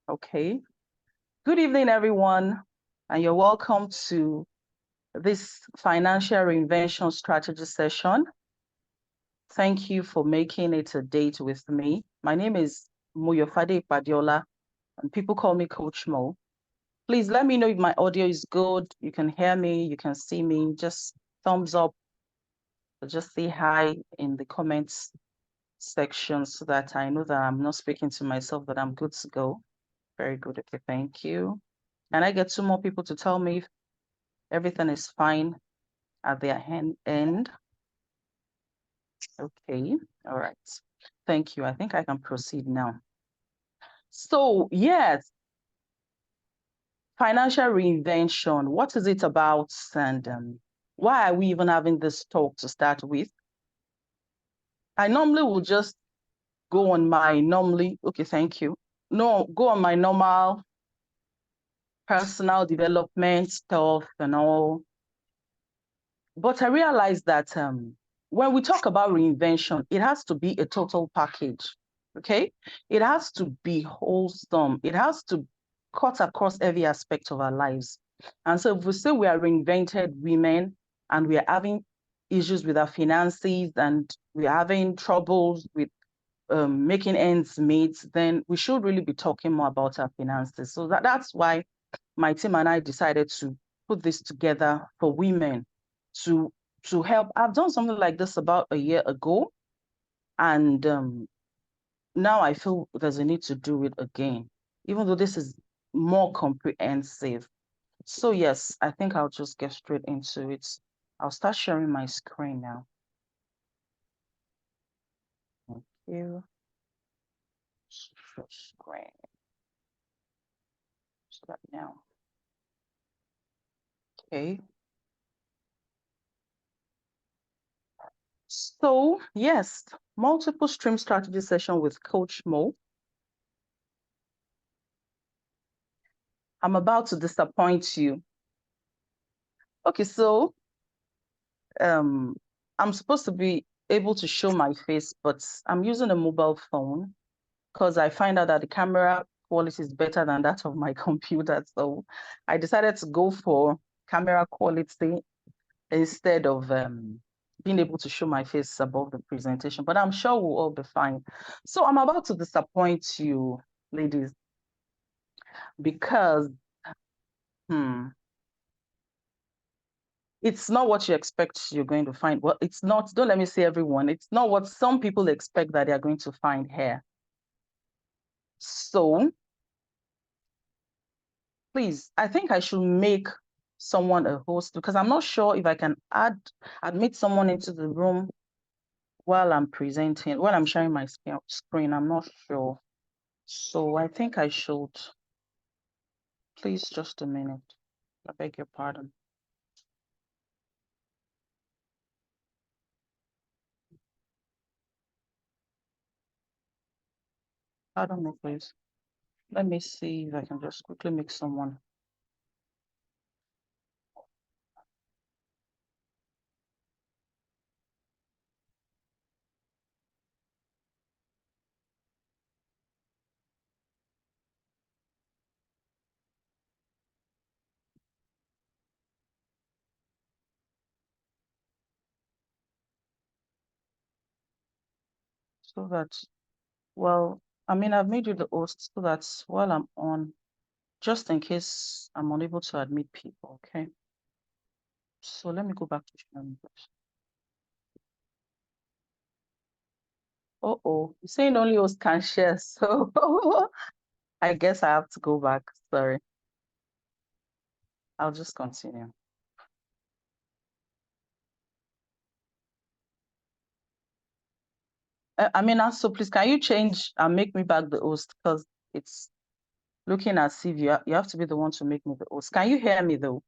Okay. Good evening, everyone, and you're welcome to this financial reinvention strategy session. Thank you for making it a date with me. My name is Muyofade Padiola, and people call me Coach Mo. Please let me know if my audio is good. You can hear me, you can see me. Just thumbs up, or just say hi in the comments section so that I know that I'm not speaking to myself, that I'm good to go. Very good. Okay, thank you. And I get two more people to tell me if everything is fine at their end. Okay, all right. Thank you. I think I can proceed now. So yes, financial reinvention. What is it about, and why are we even having this talk to start with? I normally will just go on my okay, thank you. No, go on my normal personal development stuff and all. But I realized that when we talk about reinvention, it has to be a total package. Okay, it has to be wholesome. It has to cut across every aspect of our lives. And so, if we say we are reinvented women and we are having issues with our finances and we are having troubles with making ends meet, then we should really be talking more about our finances. So that's why my team and I decided to put this together for women to help. I've done something like this about a year ago, and now I feel there's a need to do it again, even though this is more comprehensive. So yes, I think I'll just get straight into it. I'll start sharing my screen now. Thank you. Share screen. Start now. Okay. So yes, multiple stream strategy session with Coach Mo. I'm about to disappoint you. Okay, so I'm supposed to be able to show my face, but I'm using a mobile phone because I find out that the camera quality is better than that of my computer. So I decided to go for camera quality instead of being able to show my face above the presentation, but I'm sure we'll all be fine. So I'm about to disappoint you, ladies, because it's not what you expect you're going to find. Well, it's not, don't let me say everyone, it's not what some people expect that they're going to find here. So please, I think I should make someone a host because I'm not sure if I can admit someone into the room while I'm presenting, while I'm sharing my screen. I'm not sure. So I think I should, please, just a minute. I beg your pardon. Pardon me, please. Let me see if I can just quickly make someone. So that, well, I mean, I've made you the host so that while I'm on, just in case I'm unable to admit people, okay? So let me go back to sharing first. Oh, you're saying only host can share, so I guess I have to go back. Sorry. I'll just continue. I mean, also, please, can you change and make me back the host? Because it's looking as if you have to be the one to make me the host. Can you hear me, though?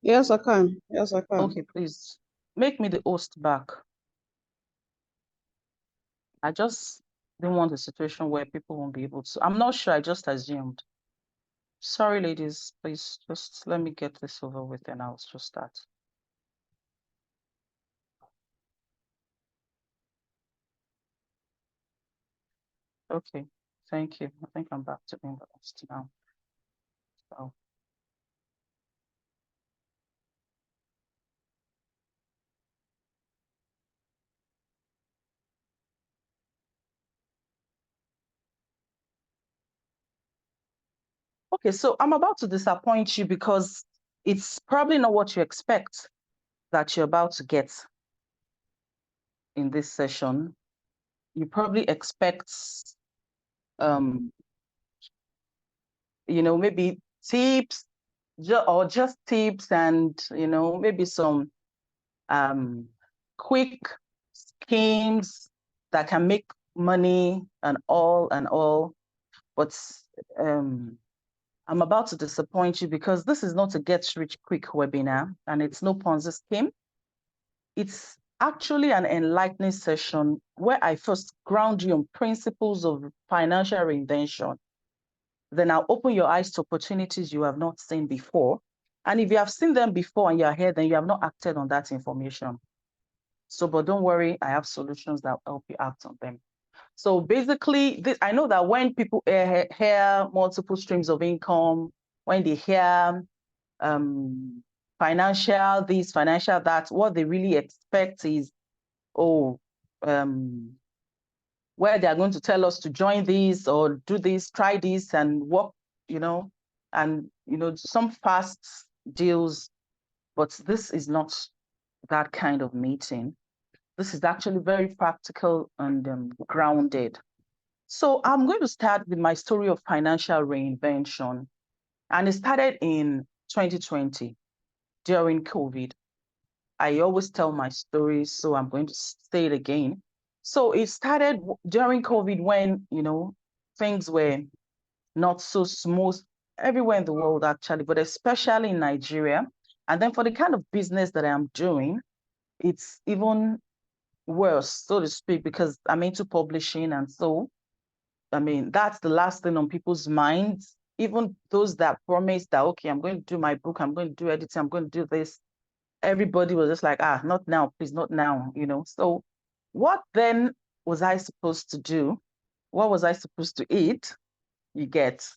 Yes, I can. Yes, I can. Okay, please, make me the host back. I just didn't want a situation where people won't be able to. I'm not sure, I just assumed. Sorry, ladies, please just let me get this over with and I'll just start. Okay, thank you. I think I'm back to being the host now. So, okay, so I'm about to disappoint you because it's probably not what you expect that you're about to get in this session. You probably expect, um, maybe tips, or just tips, and maybe some um, quick schemes that can make money and all and all. But um, I'm about to disappoint you because this is not a get rich quick webinar and it's no Ponzi scheme. It's actually an enlightening session where I first ground you on principles of financial reinvention. Then I'll open your eyes to opportunities you have not seen before. And if you have seen them before and you're here, then you have not acted on that information. So, but don't worry, I have solutions that will help you act on them. So basically, I know that when people hear multiple streams of income, when they hear financial this, financial that, what they really expect is, oh, where they are going to tell us to join this or do this, try this and work, and, some fast deals. But this is not that kind of meeting. This is actually very practical and grounded. So I'm going to start with my story of financial reinvention. And it started in 2020 during COVID. I always tell my stories, so I'm going to say it again. So it started during COVID when, things were not so smooth everywhere in the world, actually, but especially in Nigeria. And then for the kind of business that I'm doing, it's even worse, so to speak, because I'm into publishing. And so, I mean, that's the last thing on people's minds. Even those that promised that, okay, I'm going to do my book, I'm going to do editing, I'm going to do this. Everybody was just like, not now, please, not now, So what then was I supposed to do? What was I supposed to eat? You get.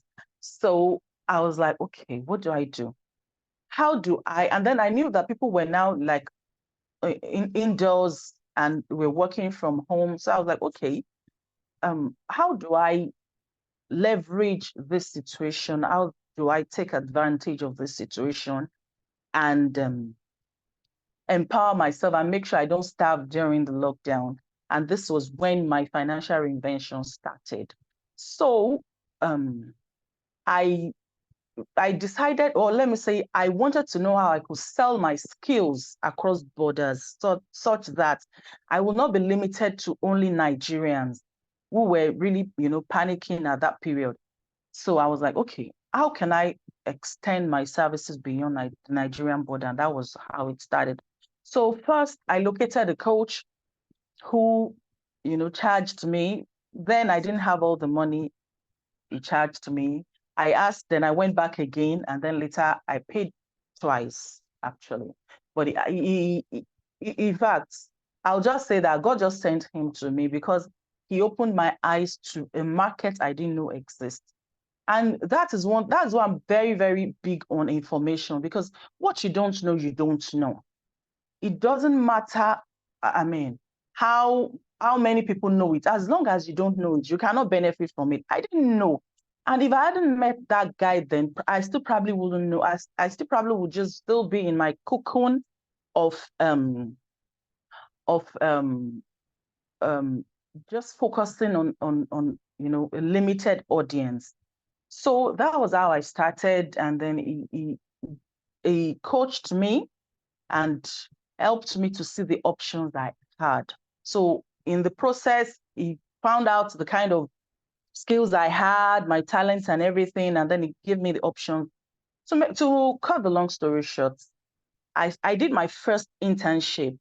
So I was like, okay, what do I do? How do I? And then I knew that people were now like indoors and we're working from home. So I was like, okay, how do I leverage this situation? How do I take advantage of this situation and empower myself and make sure I don't starve during the lockdown? And this was when my financial reinvention started. So I I decided, or let me say, I wanted to know how I could sell my skills across borders, such that I will not be limited to only Nigerians who were really, panicking at that period. So I was like, okay, how can I extend my services beyond the Nigerian border? And that was how it started. So first, I located a coach who, charged me. Then I didn't have all the money. He charged me. I asked, then I went back again, and then later I paid twice, actually. But in fact, I'll just say that God just sent him to me because he opened my eyes to a market I didn't know exists. And that's why I'm very, very big on information, because what you don't know, you don't know. It doesn't matter, I mean, how many people know it. As long as you don't know it, you cannot benefit from it. I didn't know. And if I hadn't met that guy, then I still probably wouldn't know. I still probably would just still be in my cocoon of of um um just focusing on a limited audience. So that was how I started, and then he coached me and helped me to see the options I had. So in the process, he found out the kind of skills I had, my talents and everything, and then he gave me the options. So to cut the long story short, I did my first internship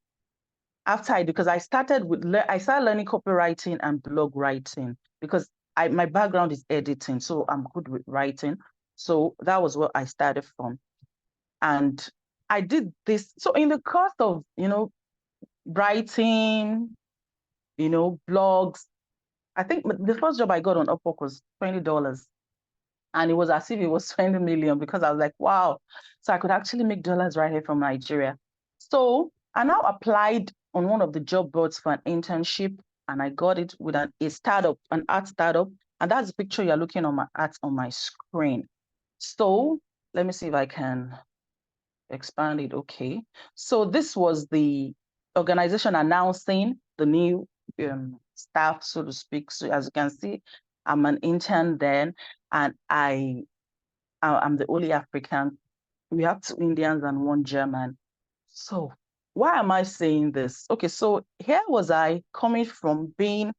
after because I started learning copywriting and blog writing because my background is editing, so I'm good with writing. So that was where I started from. And I did this. So in the course of, writing, blogs, I think the first job I got on Upwork was $20. And it was as if it was 20 million because I was like, wow. So I could actually make dollars right here from Nigeria. So I now applied on one of the job boards for an internship, and I got it with a startup, an art startup. And that's the picture you're looking on my art on my screen. So let me see if I can expand it. Okay. So this was the organization announcing the new staff, so to speak. So as you can see, I'm an intern then, and I'm the only African. We have 2 Indians and 1 German. So why am I saying this? Okay, so here was I coming from being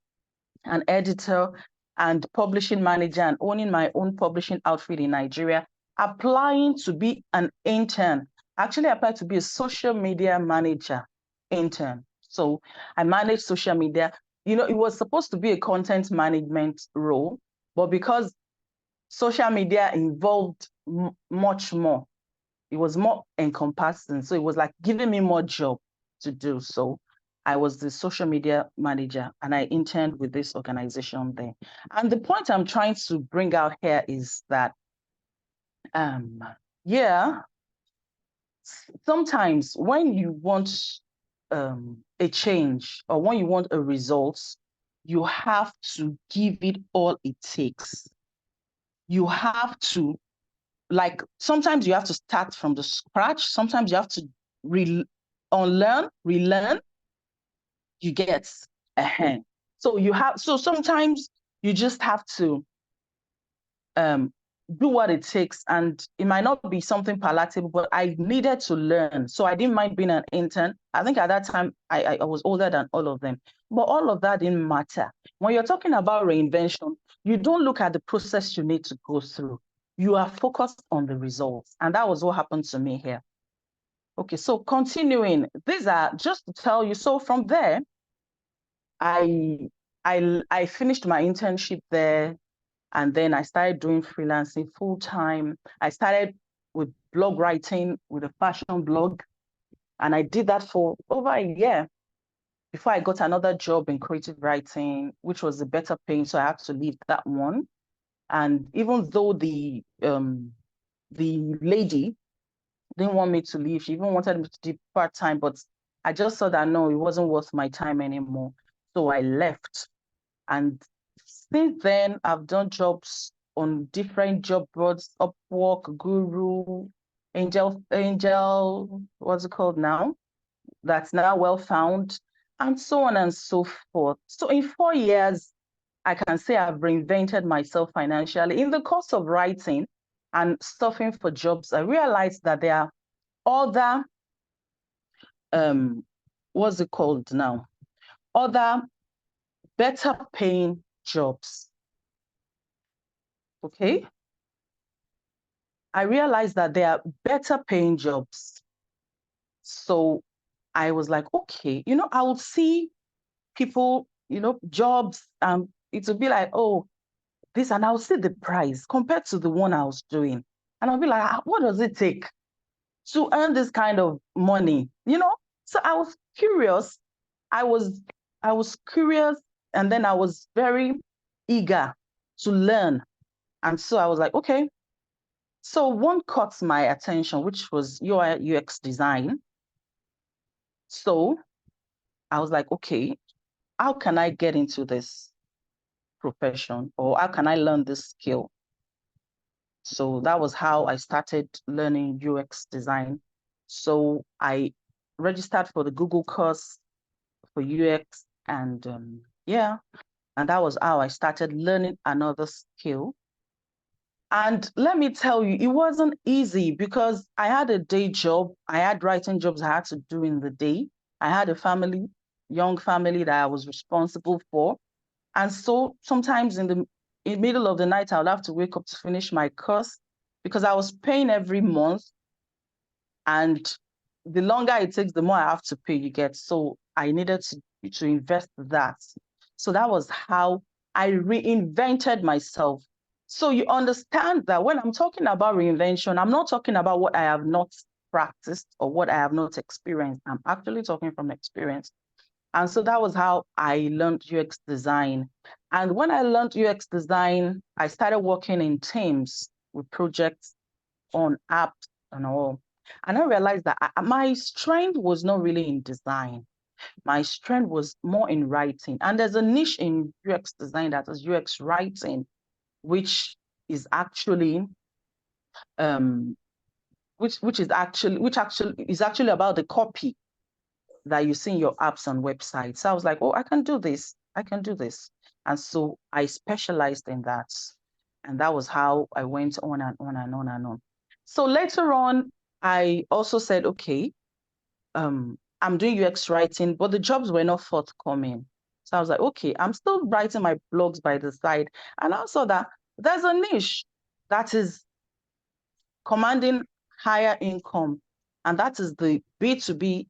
an editor and publishing manager and owning my own publishing outfit in Nigeria, applying to be an intern. Actually, I applied to be a social media manager intern. So I manage social media. It was supposed to be a content management role, but because social media involved much more, it was more encompassing. So it was like giving me more job to do. So I was the social media manager and I interned with this organization there. And the point I'm trying to bring out here is that, yeah, sometimes when you want a change or when you want a result, you have to give it all it takes. You have to, like, sometimes you have to start from the scratch. Sometimes you have to unlearn, relearn, you get ahead. So sometimes you just have to do what it takes, and it might not be something palatable, but I needed to learn. So I didn't mind being an intern. I think at that time I was older than all of them, but all of that didn't matter. When you're talking about reinvention, you don't look at the process you need to go through. You are focused on the results, and that was what happened to me here. Okay, so continuing, these are just to tell you. So from there, I finished my internship there, and then I started doing freelancing full time. I started with blog writing with a fashion blog, and I did that for over a year before I got another job in creative writing, which was a better paying. So I had to leave that one. And even though the lady didn't want me to leave, she even wanted me to do part-time, but I just saw that no, it wasn't worth my time anymore. So I left. And since then, I've done jobs on different job boards, Upwork, Guru, Angel, what's it called now? That's now Well Found, and so on and so forth. So in 4 years, I can say I've reinvented myself financially. In the course of writing and stuffing for jobs, I realized that there are other, what's it called now? Other better paying jobs. Okay. I realized that there are better paying jobs. So I was like, okay, I will see people, jobs, it will be like, oh, this, and I'll see the price compared to the one I was doing. And I'll be like, what does it take to earn this kind of money? So I was curious. I was curious, and then I was very eager to learn. And so I was like, okay. So one caught my attention, which was UI UX design. So I was like, okay, how can I get into this profession, or how can I learn this skill? So that was how I started learning UX design. So I registered for the Google course for UX, and yeah, and that was how I started learning another skill. And let me tell you, it wasn't easy because I had a day job. I had writing jobs I had to do in the day. I had a family, young family that I was responsible for. And so sometimes in the middle of the night, I would have to wake up to finish my course because I was paying every month. And the longer it takes, the more I have to pay, you get. So I needed to invest that. So that was how I reinvented myself. So you understand that when I'm talking about reinvention, I'm not talking about what I have not practiced or what I have not experienced. I'm actually talking from experience. And so that was how I learned UX design. And when I learned UX design, I started working in teams with projects on apps and all. And I realized that my strength was not really in design. My strength was more in writing. And there's a niche in UX design that is UX writing, which is actually which actually is actually about the copy that you see in your apps and websites. So I was like, oh, I can do this. I can do this. And so I specialized in that. And that was how I went on and on and on and on. So later on, I also said, okay, I'm doing UX writing, but the jobs were not forthcoming. So I was like, okay, I'm still writing my blogs by the side. And I saw that there's a niche that is commanding higher income, and that is the B2B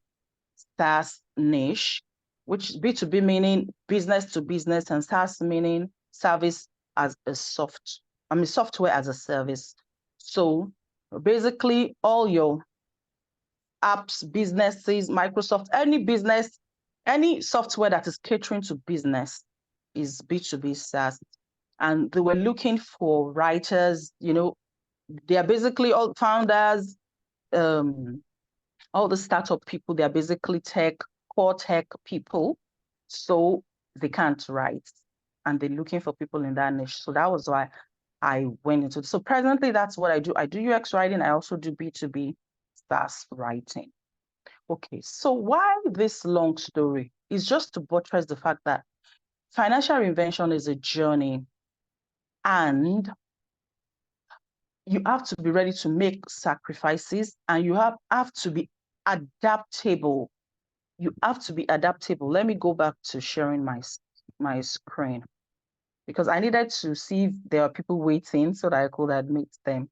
SaaS niche, which B2B meaning business to business, and SaaS meaning service as a software as a service. So basically all your apps, businesses, Microsoft, any business, any software that is catering to business is B2B SaaS. And they were looking for writers, they are basically all founders, all the startup people, they are basically core tech people. So they can't write. And they're looking for people in that niche. So that was why I went into it. So presently, that's what I do. I do UX writing. I also do B2B SaaS writing. Okay, so why this long story is just to buttress the fact that financial reinvention is a journey, and you have to be ready to make sacrifices, and you have to be adaptable. You have to be adaptable. Let me go back to sharing my screen because I needed to see if there are people waiting so that I could admit them.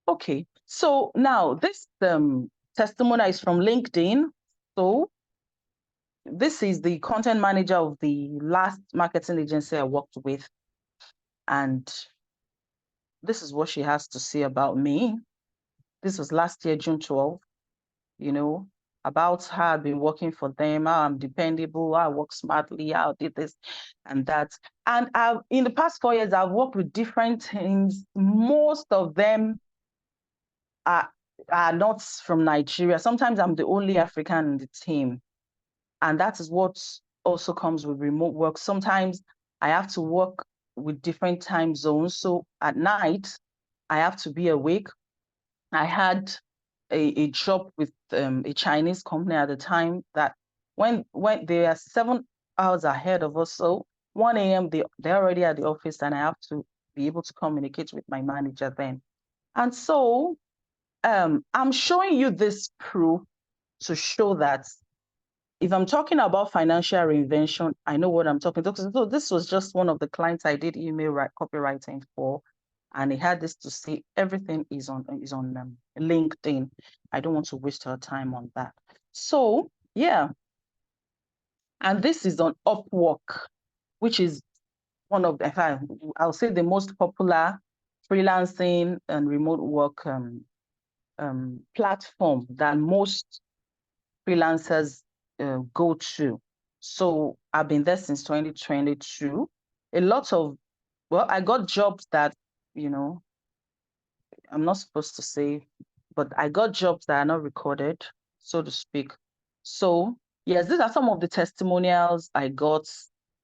Okay, so now this testimonial is from LinkedIn. So this is the content manager of the last marketing agency I worked with. And this is what she has to say about me. This was last year, June 12th, about how I've been working for them, how I'm dependable, how I work smartly, how I did this and that. And in the past 4 years, I've worked with different teams. Most of them are not from Nigeria. Sometimes I'm the only African in the team. And that is what also comes with remote work. Sometimes I have to work with different time zones. So at night, I have to be awake. I had a job with a Chinese company at the time that when they are 7 hours ahead of us, so 1 a.m. they're already at the office, and I have to be able to communicate with my manager then. And so I'm showing you this proof to show that if I'm talking about financial reinvention, I know what I'm talking about. So this was just one of the clients I did email copywriting for, and he had this to say. Everything is on LinkedIn. I don't want to waste our time on that. So yeah, and this is on Upwork, which is one of the, I'll say, the most popular freelancing and remote work platform that most freelancers go to. So I've been there since 2022. I got jobs that, I'm not supposed to say, but I got jobs that are not recorded, so to speak. So yes, these are some of the testimonials I got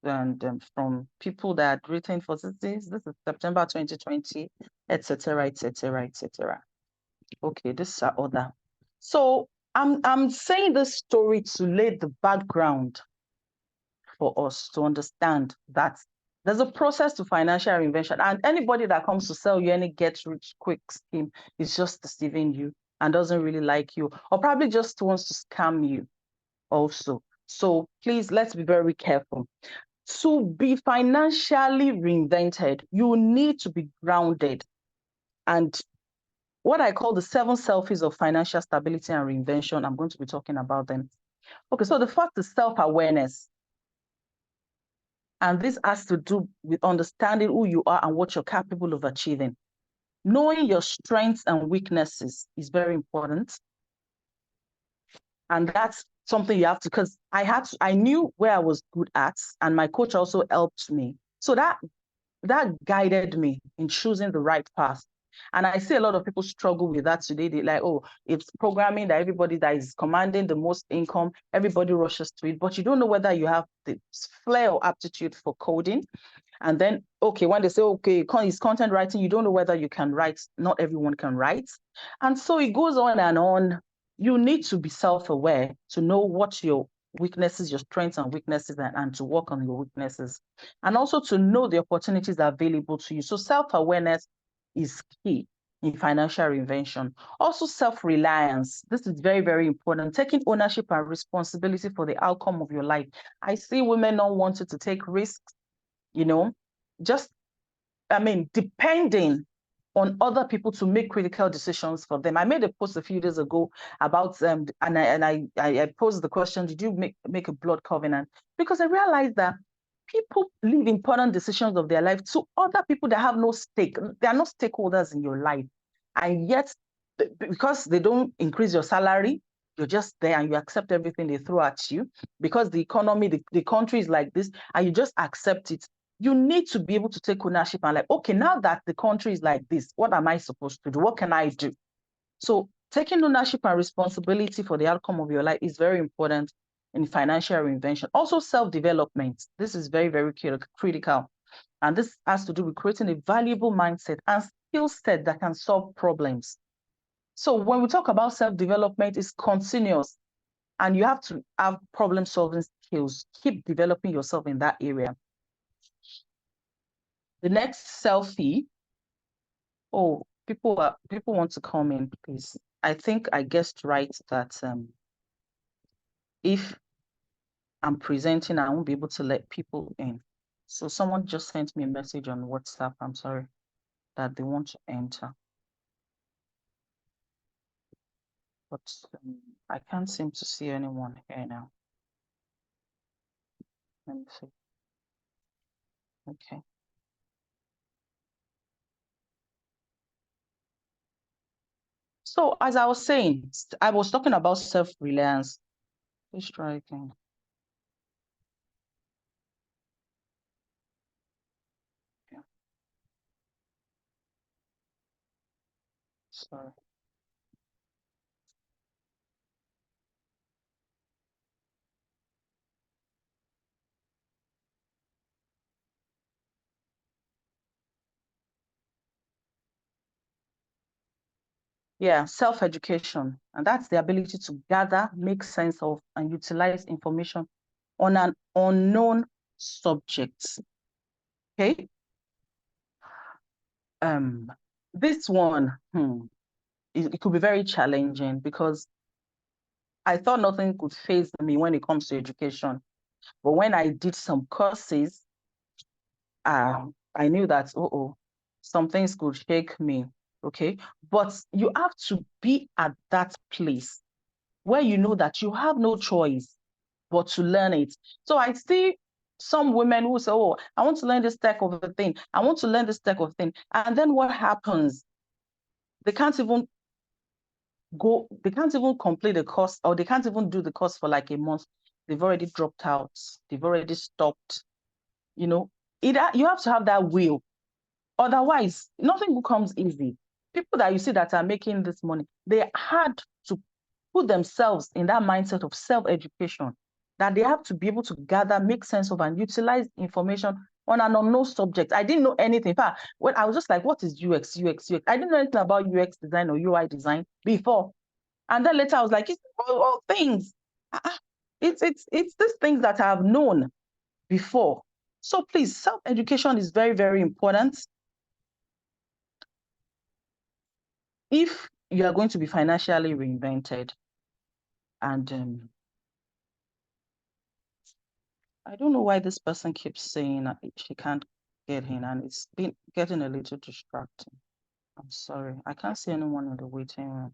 and from people that had written for this is September 2020, etc., etc., etc. Okay, this is other. So I'm saying this story to lay the background for us to understand that there's a process to financial reinvention, and anybody that comes to sell you any get rich quick scheme is just deceiving you and doesn't really like you, or probably just wants to scam you also. So please, let's be very careful. To be financially reinvented, you need to be grounded. And what I call the 7 selfies of financial stability and reinvention, I'm going to be talking about them. Okay, so the first is self-awareness. And this has to do with understanding who you are and what you're capable of achieving. Knowing your strengths and weaknesses is very important. And that's something you have to, because I knew where I was good at, and my coach also helped me. So that guided me in choosing the right path. And I see a lot of people struggle with that today. They like, oh, it's programming that everybody that is commanding the most income, everybody rushes to it, but you don't know whether you have the flair or aptitude for coding. And then, okay, when they say, okay, it's content writing, you don't know whether you can write. Not everyone can write. And so it goes on and on. You need to be self-aware to know what your weaknesses, your strengths and weaknesses, and to work on your weaknesses. And also to know the opportunities available to you. So self-awareness is key in financial reinvention. Also self-reliance. This is very, very important. Taking ownership and responsibility for the outcome of your life. I see women not wanting to take risks, just, depending on other people to make critical decisions for them. I made a post a few days ago about and I posed the question, did you make a blood covenant? Because I realized that people leave important decisions of their life to other people that have no stake. They are not stakeholders in your life. And yet, because they don't increase your salary, you're just there and you accept everything they throw at you, because the economy, the country is like this, and you just accept it. You need to be able to take ownership and like, okay, now that the country is like this, what am I supposed to do? What can I do? So taking ownership and responsibility for the outcome of your life is very important in financial reinvention. Also self-development. This is very, very critical. And this has to do with creating a valuable mindset and skill set that can solve problems. So when we talk about self-development, it's continuous, and you have to have problem-solving skills. Keep developing yourself in that area. The next selfie. Oh, people want to come in, please. I think I guessed right that if I'm presenting, I won't be able to let people in. So someone just sent me a message on WhatsApp. I'm sorry, that they want to enter, but I can't seem to see anyone here now. Let me see. Okay. So as I was saying, I was talking about self-reliance. Please try again. Yeah. Sorry. Yeah, self-education. And that's the ability to gather, make sense of, and utilize information on an unknown subject. Okay. This one, it could be very challenging, because I thought nothing could faze me when it comes to education. But when I did some courses, I knew that, some things could shake me. Okay. But you have to be at that place where you know that you have no choice but to learn it. So I see some women who say, oh, I want to learn this type of a thing. I want to learn this type of thing. And then what happens? They can't even complete the course, or they can't even do the course for like a month. They've already dropped out. They've already stopped. You have to have that will. Otherwise, nothing becomes easy. People that you see that are making this money, they had to put themselves in that mindset of self-education, that they have to be able to gather, make sense of, and utilize information on an unknown subject. I didn't know anything. In fact, when I was just like, what is UX, UX, UX? I didn't know anything about UX design or UI design before. And then later I was like, it's all things. It's these things that I've known before. So please, self-education is very, very important. If you are going to be financially reinvented, and I don't know why this person keeps saying that she can't get in, and it's been getting a little distracting. I'm sorry. I can't see anyone in the waiting room.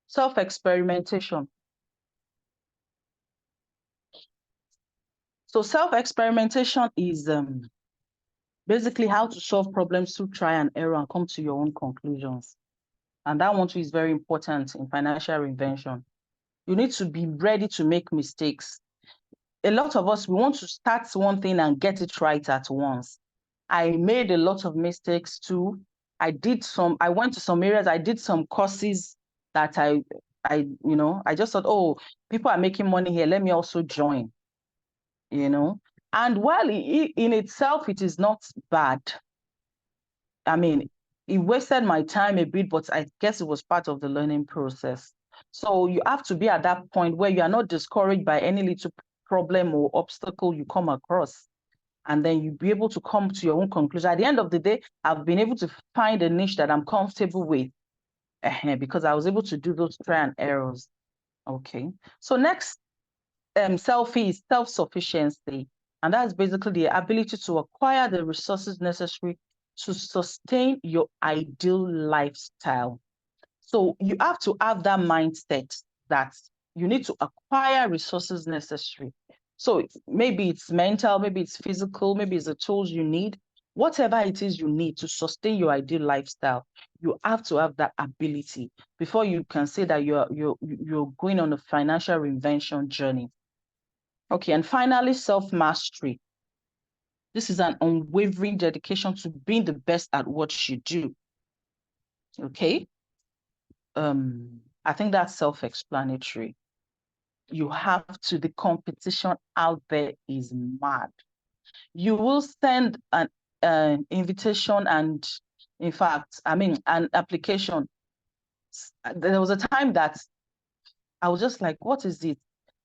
Self-experimentation. So self-experimentation is basically how to solve problems through try and error and come to your own conclusions. And that one too is very important in financial reinvention. You need to be ready to make mistakes. A lot of us, we want to start one thing and get it right at once. I made a lot of mistakes too. I went to some areas, I did some courses that I just thought, oh, people are making money here, let me also join, And while in itself, it is not bad. I mean, it wasted my time a bit, but I guess it was part of the learning process. So you have to be at that point where you are not discouraged by any little problem or obstacle you come across. And then you be able to come to your own conclusion. At the end of the day, I've been able to find a niche that I'm comfortable with because I was able to do those try and errors. Okay. So next selfie is self-sufficiency. And that's basically the ability to acquire the resources necessary to sustain your ideal lifestyle. So you have to have that mindset that you need to acquire resources necessary. So maybe it's mental, maybe it's physical, maybe it's the tools you need. Whatever it is you need to sustain your ideal lifestyle, you have to have that ability before you can say that you're going on a financial reinvention journey. Okay, and finally, self-mastery. This is an unwavering dedication to being the best at what you do. Okay. I think that's self-explanatory. You have to, the competition out there is mad. You will send an invitation and, in fact, an application. There was a time that I was just like, what is it?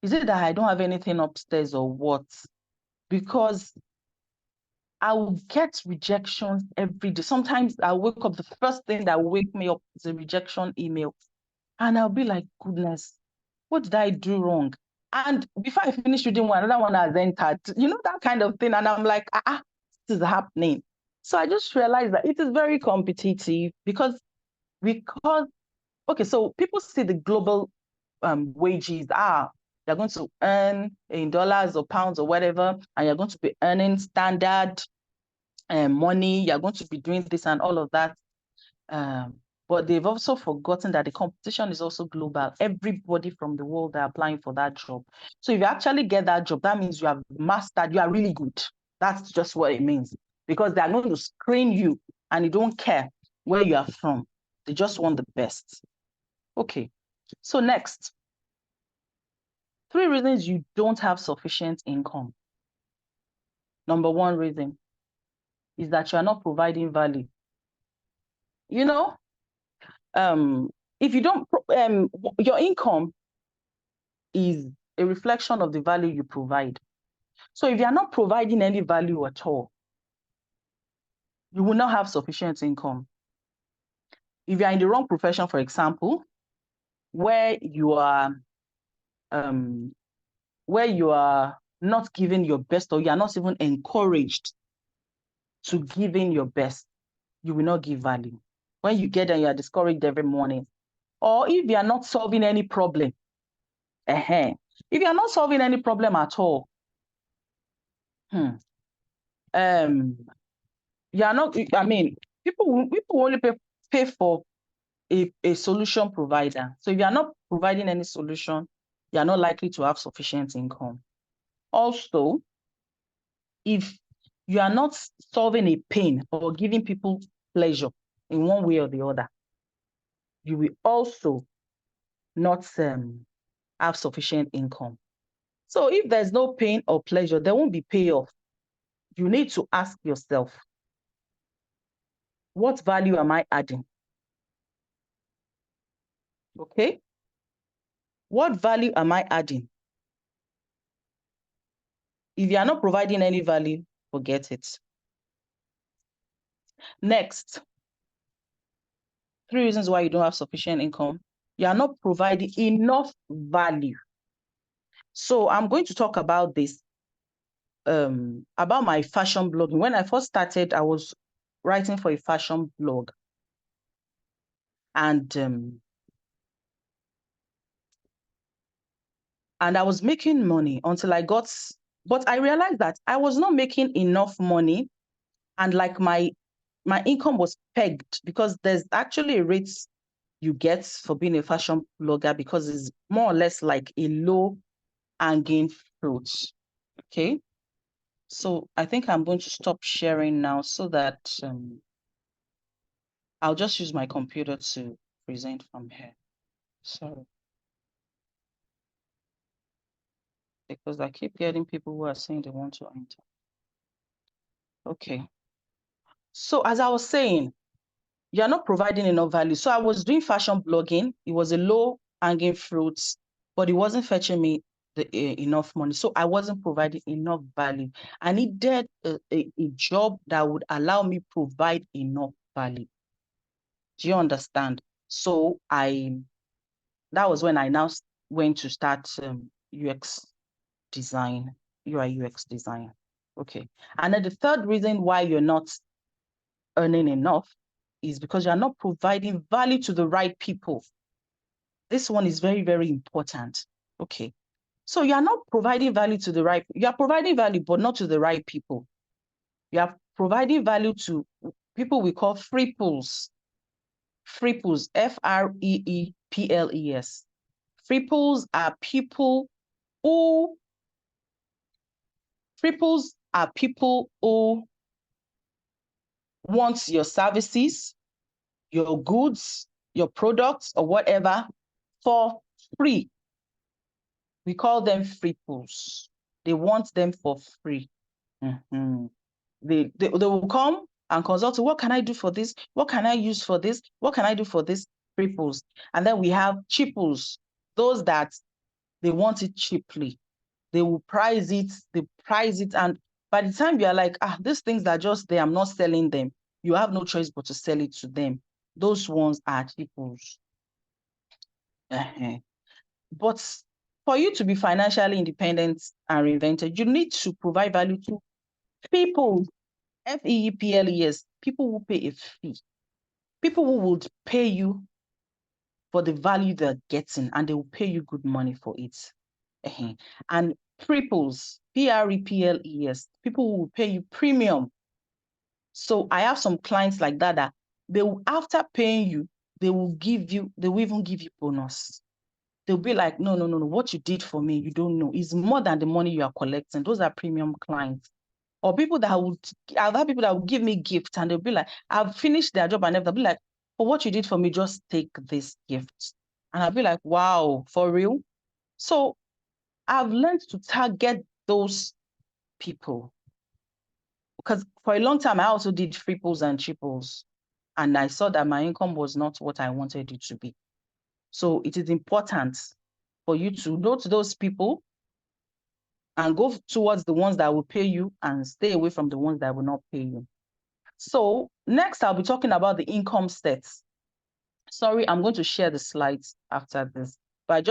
Is it that I don't have anything upstairs or what? Because I will get rejections every day. Sometimes I wake up, the first thing that will wake me up is a rejection email. And I'll be like, goodness, what did I do wrong? And before I finish reading one, another one has entered, that kind of thing. And I'm like, this is happening. So I just realized that it is very competitive because, okay, so people see the global wages, you're going to earn in dollars or pounds or whatever, and you're going to be earning standard money, you're going to be doing this and all of that. But they've also forgotten that the competition is also global. Everybody from the world are applying for that job. So if you actually get that job, that means you have mastered, you are really good. That's just what it means. Because they are going to screen you and you don't care where you are from. They just want the best. Okay. So next, 3 reasons you don't have sufficient income. Number 1 reason is that you are not providing value. If you don't, your income is a reflection of the value you provide. So if you are not providing any value at all, you will not have sufficient income. If you are in the wrong profession, for example, where you are not giving your best, or you are not even encouraged to give in your best, you will not give value. When you get there, you are discouraged every morning. Or if you are not solving any problem, if you are not solving any problem at all, you are not, people only pay for a solution provider. So if you are not providing any solution, you are not likely to have sufficient income. Also, if you are not solving a pain or giving people pleasure in one way or the other, you will also not have sufficient income. So if there's no pain or pleasure, there won't be payoff. You need to ask yourself, what value am I adding? Okay? What value am I adding? If you are not providing any value, forget it. Next, 3 reasons why you don't have sufficient income. You are not providing enough value. So I'm going to talk about this, about my fashion blogging. When I first started, I was writing for a fashion blog. And I was making money until I got But I realized that I was not making enough money, and like my income was pegged, because there's actually a rate you get for being a fashion blogger, because it's more or less like a low hanging fruit. Okay. So I think I'm going to stop sharing now, so that I'll just use my computer to present from here. Sorry. Because I keep getting people who are saying they want to enter. Okay. So as I was saying, you're not providing enough value. So I was doing fashion blogging. It was a low hanging fruit, but it wasn't fetching me enough money. So I wasn't providing enough value. I needed a job that would allow me provide enough value. Do you understand? So that was when I now went to start UX design, UI UX design. Okay. And then the third reason why you're not earning enough is because you're not providing value to the right people. This one is very, very important. Okay. So you're not providing value to the right, you're providing value, but not to the right people. You are providing value to people we call freeples. Freeples, Freeples. Freeples are people who Freeples are people who want your services, your goods, your products, or whatever for free. We call them freeples. They want them for free. Mm-hmm. They will come and consult. What can I do for this? What can I use for this? What can I do for this? Freeples. And then we have cheaples, those that they want it cheaply. They will price it, and by the time you are like, these things are just there, I'm not selling them, you have no choice but to sell it to them. Those ones are cheaples. But for you to be financially independent and reinvented, you need to provide value to people. FEEPLES, people who pay a fee, people who would pay you for the value they're getting, and they will pay you good money for it. And triples, PREPLES, people who will pay you premium. So I have some clients like that they will, after paying you, they will even give you bonus. They'll be like, no, what you did for me, you don't know. It's more than the money you are collecting. Those are premium clients. Or people that I've had people that will give me gifts, and they'll be like, I've finished their job, and they'll be like, for what you did for me, just take this gift. And I'll be like, wow, for real? So I've learned to target those people, because for a long time, I also did triples and triples, and I saw that my income was not what I wanted it to be. So it is important for you to note those people and go towards the ones that will pay you, and stay away from the ones that will not pay you. So next, I'll be talking about the income sets. Sorry, I'm going to share the slides after this. But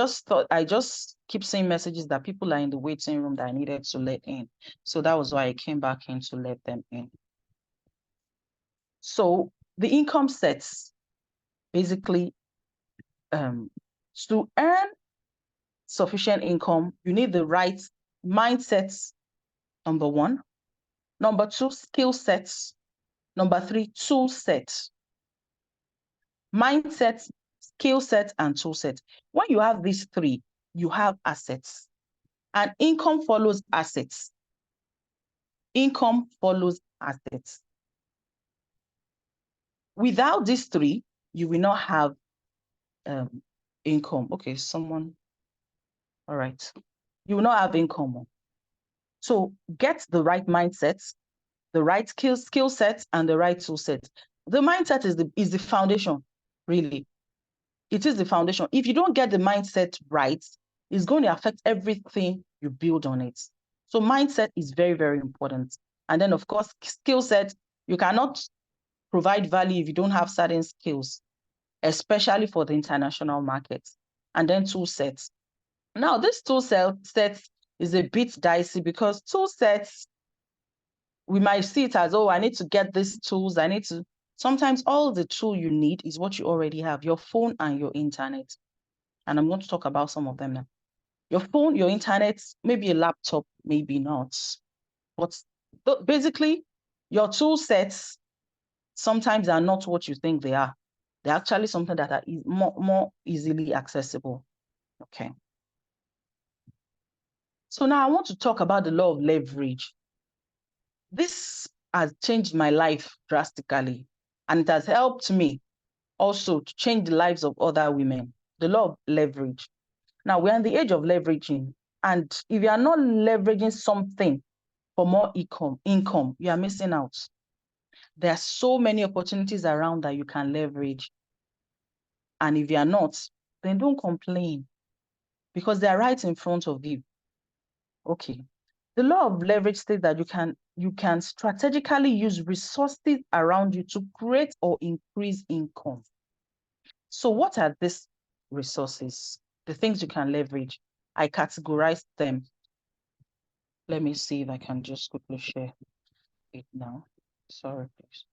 I just keep seeing messages that people are in the waiting room that I needed to let in. So that was why I came back in to let them in. So the income sets, basically, to earn sufficient income, you need the right mindsets, number one. Number two, skill sets. Number three, tool sets. Mindset, skill set, and tool set. When you have these three, you have assets. And income follows assets. Income follows assets. Without these three, you will not have income. Okay, someone. All right. You will not have income. So get the right mindsets, the right skill sets, and the right tool set. The mindset is the foundation, really. It is the foundation. If you don't get the mindset right, it's going to affect everything you build on it. So mindset is very, very important. And then, of course, skill set, you cannot provide value if you don't have certain skills, especially for the international market. And then tool sets. Now, this tool set is a bit dicey, because tool sets, we might see it as, oh, I need to get these tools. Sometimes all the tool you need is what you already have, your phone and your internet. And I'm going to talk about some of them now. Your phone, your internet, maybe a laptop, maybe not. But basically, your tool sets sometimes are not what you think they are. They're actually something that are more easily accessible. Okay. So now I want to talk about the law of leverage. This has changed my life drastically, and it has helped me also to change the lives of other women. The law of leverage. Now we're in the age of leveraging, and if you are not leveraging something for more income, you are missing out. There are so many opportunities around that you can leverage. And if you are not, then don't complain because they are right in front of you. Okay. The law of leverage states that you can strategically use resources around you to create or increase income. So what are these resources? The things you can leverage. I categorize them. Let me see if I can just quickly share it now. Sorry, please.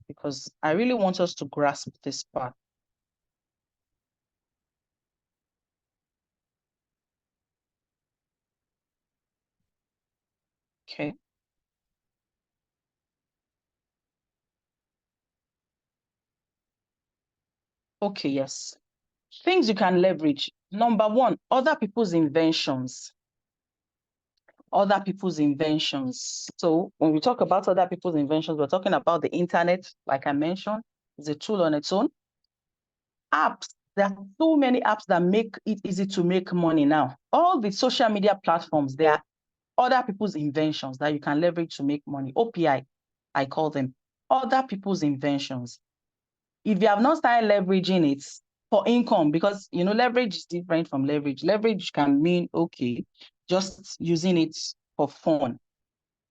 Because I really want us to grasp this part. Okay. Okay, yes. Things you can leverage. Number one, other people's inventions. Other people's inventions. So when we talk about other people's inventions, we're talking about the internet, like I mentioned, it's a tool on its own. Apps, there are so many apps that make it easy to make money now. All the social media platforms, they are other people's inventions that you can leverage to make money. OPI, I call them other people's inventions. If you have not started leveraging it for income, because leverage is different from leverage. Leverage can mean just using it for fun,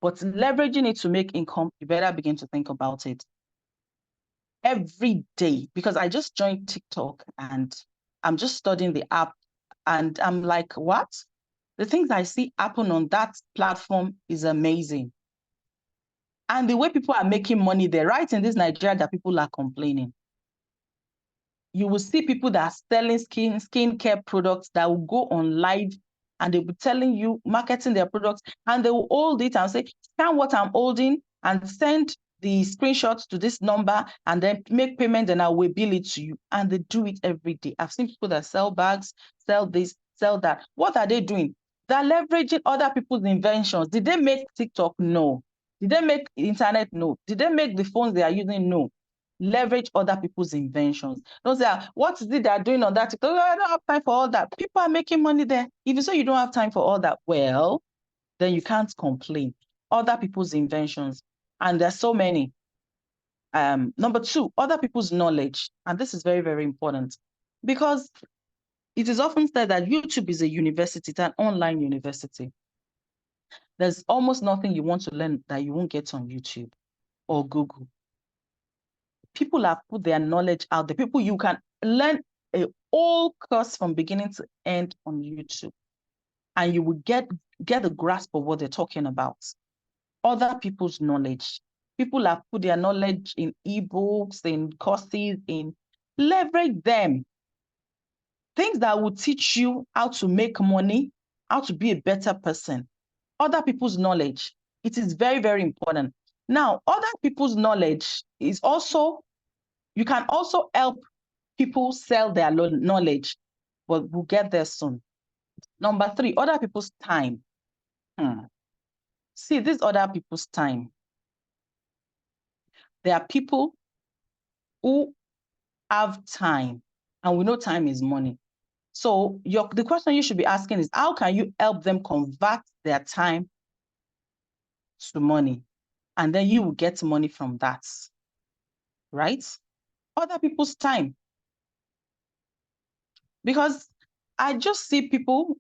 but leveraging it to make income, you better begin to think about it every day. Because I just joined TikTok and I'm just studying the app, and I'm like, what? The things I see happen on that platform is amazing. And the way people are making money there, right in this Nigeria, that people are complaining. You will see people that are selling skincare products that will go on live and they'll be telling you, marketing their products, and they will hold it and say, scan what I'm holding and send the screenshots to this number and then make payment and I will bill it to you. And they do it every day. I've seen people that sell bags, sell this, sell that. What are they doing? They're leveraging other people's inventions. Did they make TikTok? No. Did they make internet? No. Did they make the phones they are using? No. Leverage other people's inventions. Don't say, what is it they're doing on that TikTok? I don't have time for all that. People are making money there. If you say you don't have time for all that, well, then you can't complain. Other people's inventions. And there's so many. Number two, other people's knowledge. And this is very, very important because it is often said that YouTube is a university, it's an online university. There's almost nothing you want to learn that you won't get on YouTube or Google. People have put their knowledge out there. People, you can learn a whole course from beginning to end on YouTube, and you will get a grasp of what they're talking about. Other people's knowledge. People have put their knowledge in ebooks, in courses, in leverage them. Things that will teach you how to make money, how to be a better person. Other people's knowledge. It is very, very important. Now, other people's knowledge is also, you can also help people sell their knowledge, but we'll get there soon. Number three, other people's time. See, this other people's time. There are people who have time, and we know time is money. So the question you should be asking is, how can you help them convert their time to money? And then you will get money from that, right? Other people's time. Because I just see people,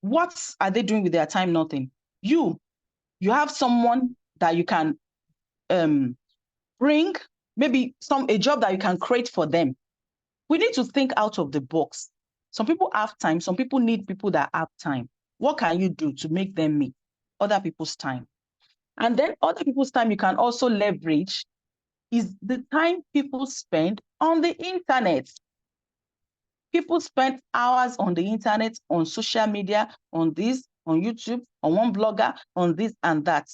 what are they doing with their time? Nothing. You have someone that you can bring, maybe a job that you can create for them. We need to think out of the box. Some people have time. Some people need people that have time. What can you do to make them meet other people's time? And then other people's time you can also leverage is the time people spend on the internet. People spend hours on the internet, on social media, on this, on YouTube, on one blogger, on this and that.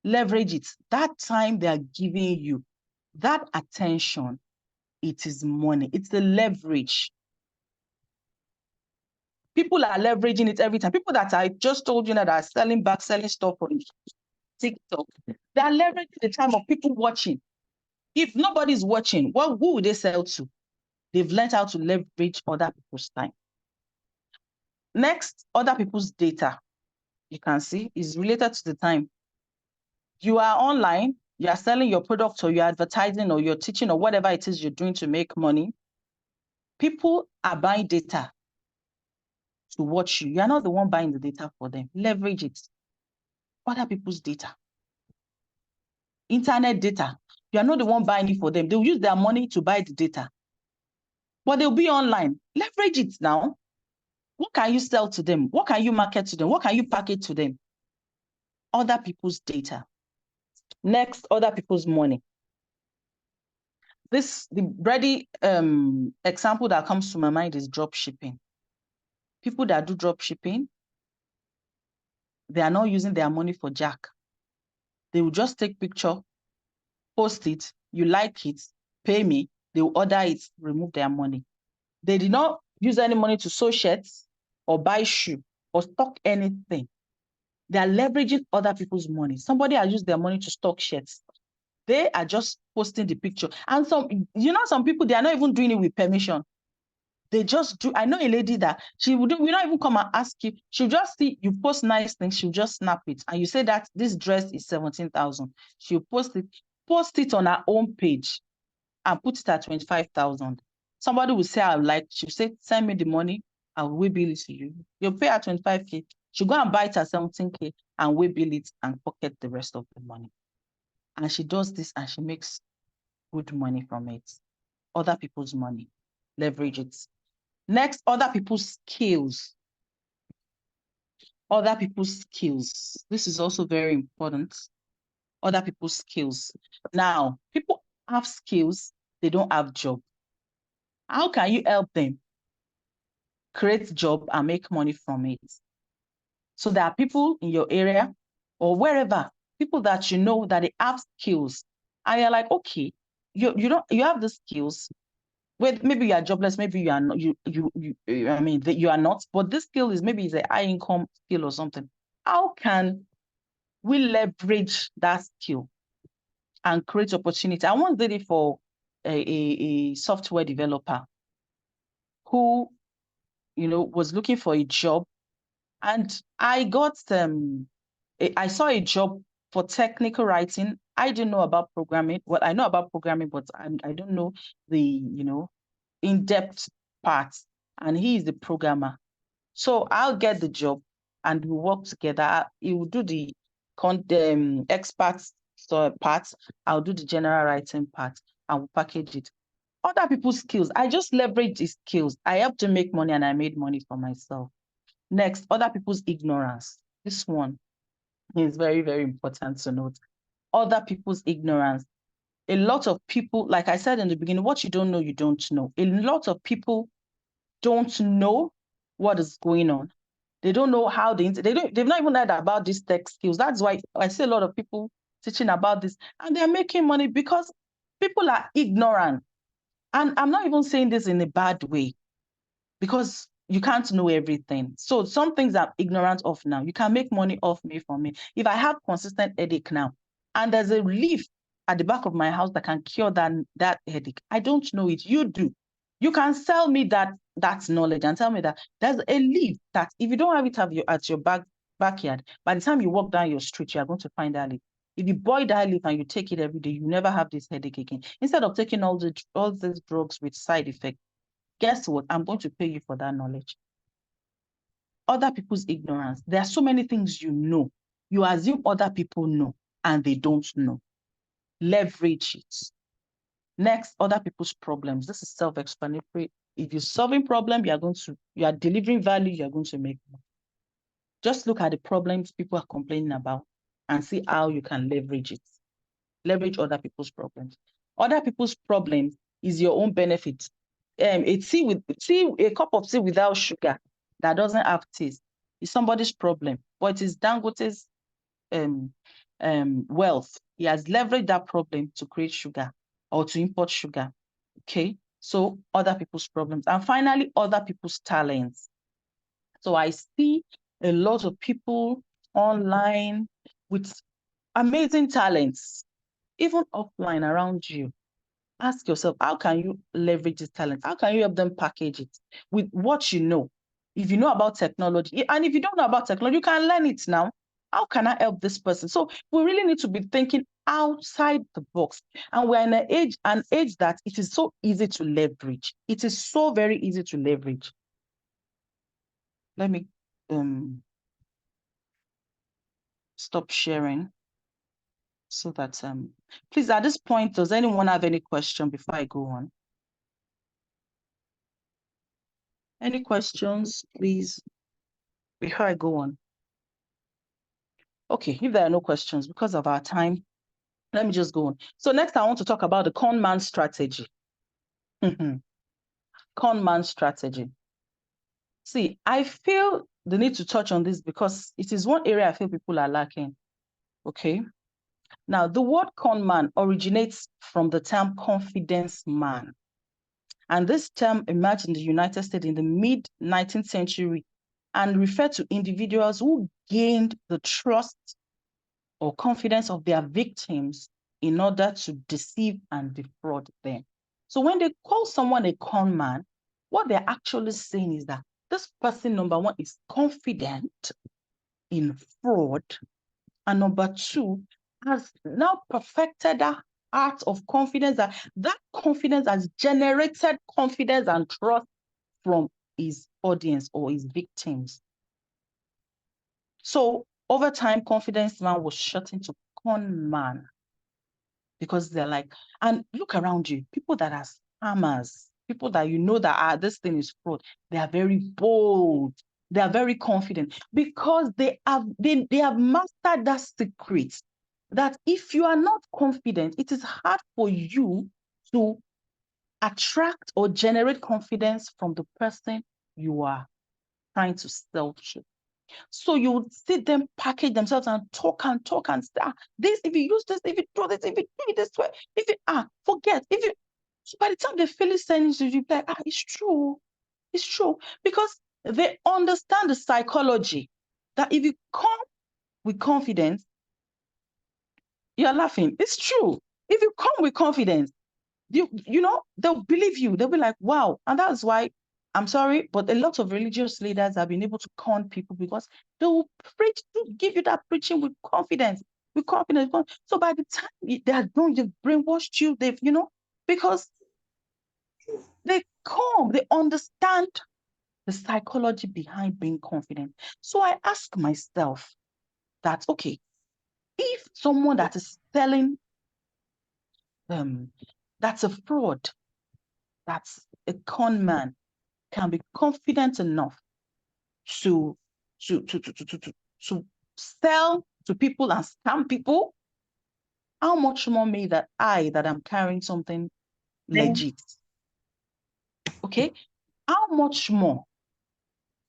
Leverage it. That time they are giving you, that attention, it is money. It's the leverage. People are leveraging it every time. People that I just told you that are selling stuff on TikTok, they are leveraging the time of people watching. If nobody's watching, who will they sell to? They've learned how to leverage other people's time. Next, other people's data, you can see, is related to the time. You are online, you are selling your product, or you're advertising, or you're teaching, or whatever it is you're doing to make money. People are buying data to watch you. You're not the one buying the data for them. Leverage it. Other people's data. Internet data. You're not the one buying it for them. They'll use their money to buy the data. But they'll be online. Leverage it now. What can you sell to them? What can you market to them? What can you package to them? Other people's data. Next, other people's money. The ready example that comes to my mind is drop shipping. People that do drop shipping, they are not using their money for jack. They will just take picture, post it, you like it, pay me, they will order it, remove their money. They did not use any money to sew shirts or buy shoe or stock anything. They are leveraging other people's money. Somebody has used their money to stock shirts. They are just posting the picture. And some people, they are not even doing it with permission. They just do. I know a lady that she will not even come and ask you. She'll just see you post nice things. She'll just snap it. And you say that this dress is 17,000. She'll post it on her own page and put it at 25,000. Somebody will say, she'll say, send me the money. I will bill it to you. You'll pay her 25K. She'll go and buy it at 17K and we bill it and pocket the rest of the money. And she does this and she makes good money from it. Other people's money. Leverage it. Next, other people's skills. Other people's skills. This is also very important. Other people's skills. Now, people have skills, they don't have job. How can you help them create job and make money from it? So there are people in your area or wherever, people that you know that they have skills. And you're like, okay, you have the skills. Maybe you are jobless, maybe you are not, you are not, but this skill is maybe it's a high income skill or something. How can we leverage that skill and create opportunity? I once did it for a software developer who, was looking for a job, and I saw a job for technical writing. I didn't know about programming. Well, I know about programming, but I don't know the, in-depth parts. And he is the programmer. So I'll get the job and we work together. He will do the experts part. I'll do the general writing part and we'll package it. Other people's skills. I just leverage these skills. I helped to make money and I made money for myself. Next, other people's ignorance. This one is very, very important to note. Other people's ignorance. A lot of people, like I said in the beginning, what you don't know, you don't know. A lot of people don't know what is going on. They don't know how they've not even heard about these tech skills. That's why I see a lot of people teaching about this and they're making money because people are ignorant. And I'm not even saying this in a bad way because you can't know everything. So some things I'm ignorant of now. You can make money off me for me. If I have consistent headache now and there's a leaf at the back of my house that can cure that headache, I don't know it. You do. You can sell me that knowledge and tell me that there's a leaf that if you don't have it at your backyard, by the time you walk down your street, you are going to find that leaf. If you boil that leaf and you take it every day, you never have this headache again. Instead of taking all these drugs with side effects, guess what? I'm going to pay you for that knowledge. Other people's ignorance. There are so many things you know. You assume other people know and they don't know. Leverage it. Next, other people's problems. This is self-explanatory. If you're solving problem, you are delivering value, you're going to make money. Just look at the problems people are complaining about and see how you can leverage it. Leverage other people's problems. Other people's problems is your own benefit. a cup of tea without sugar that doesn't have taste is somebody's problem, but it is Dangote's wealth. He has leveraged that problem to create sugar or to import sugar. Okay, so other people's problems, and finally other people's talents. So I see a lot of people online with amazing talents, even offline around you. Ask yourself, how can you leverage this talent? How can you help them package it with what you know? If you know about technology, and if you don't know about technology, you can learn it now. How can I help this person? So we really need to be thinking outside the box. And we're in an age that it is so easy to leverage. It is so very easy to leverage. Let me stop sharing so that please, at this point, does anyone have any question before I go on? Any questions, please, before I go on? Okay, if there are no questions, because of our time, let me just go on. So next, I want to talk about the con man strategy. Con man strategy. See, I feel the need to touch on this because it is one area I feel people are lacking. Okay. Now, the word con man originates from the term confidence man. And this term emerged in the United States in the mid-19th century and referred to individuals who gained the trust or confidence of their victims in order to deceive and defraud them. So when they call someone a con man, what they're actually saying is that this person, number one, is confident in fraud, and number two, has now perfected that art of confidence, that confidence has generated confidence and trust from his audience or his victims. So over time, confidence man was shut into con man because they're like, and look around you, people that are scammers, people that you know that this thing is fraud, they are very bold, they are very confident because they have mastered that secret that if you are not confident, it is hard for you to attract or generate confidence from the person you are trying to sell to. So you would see them package themselves and talk and start this. If you use this, if you do this, if you do it this way, if you forget. If you, so by the time they finish saying to you, like, it's true, because they understand the psychology that if you come with confidence, you're laughing. It's true. If you come with confidence, you know, they'll believe you. They'll be like, wow. And that's why, I'm sorry, but a lot of religious leaders have been able to con people because they will preach, to give you that preaching with confidence. So by the time they are done, they've brainwashed you, because they understand the psychology behind being confident. So I ask myself that, okay, if someone that is selling that's a fraud, that's a con man, can be confident enough to sell to people and scam people, how much more me that I'm carrying something legit? Okay, how much more?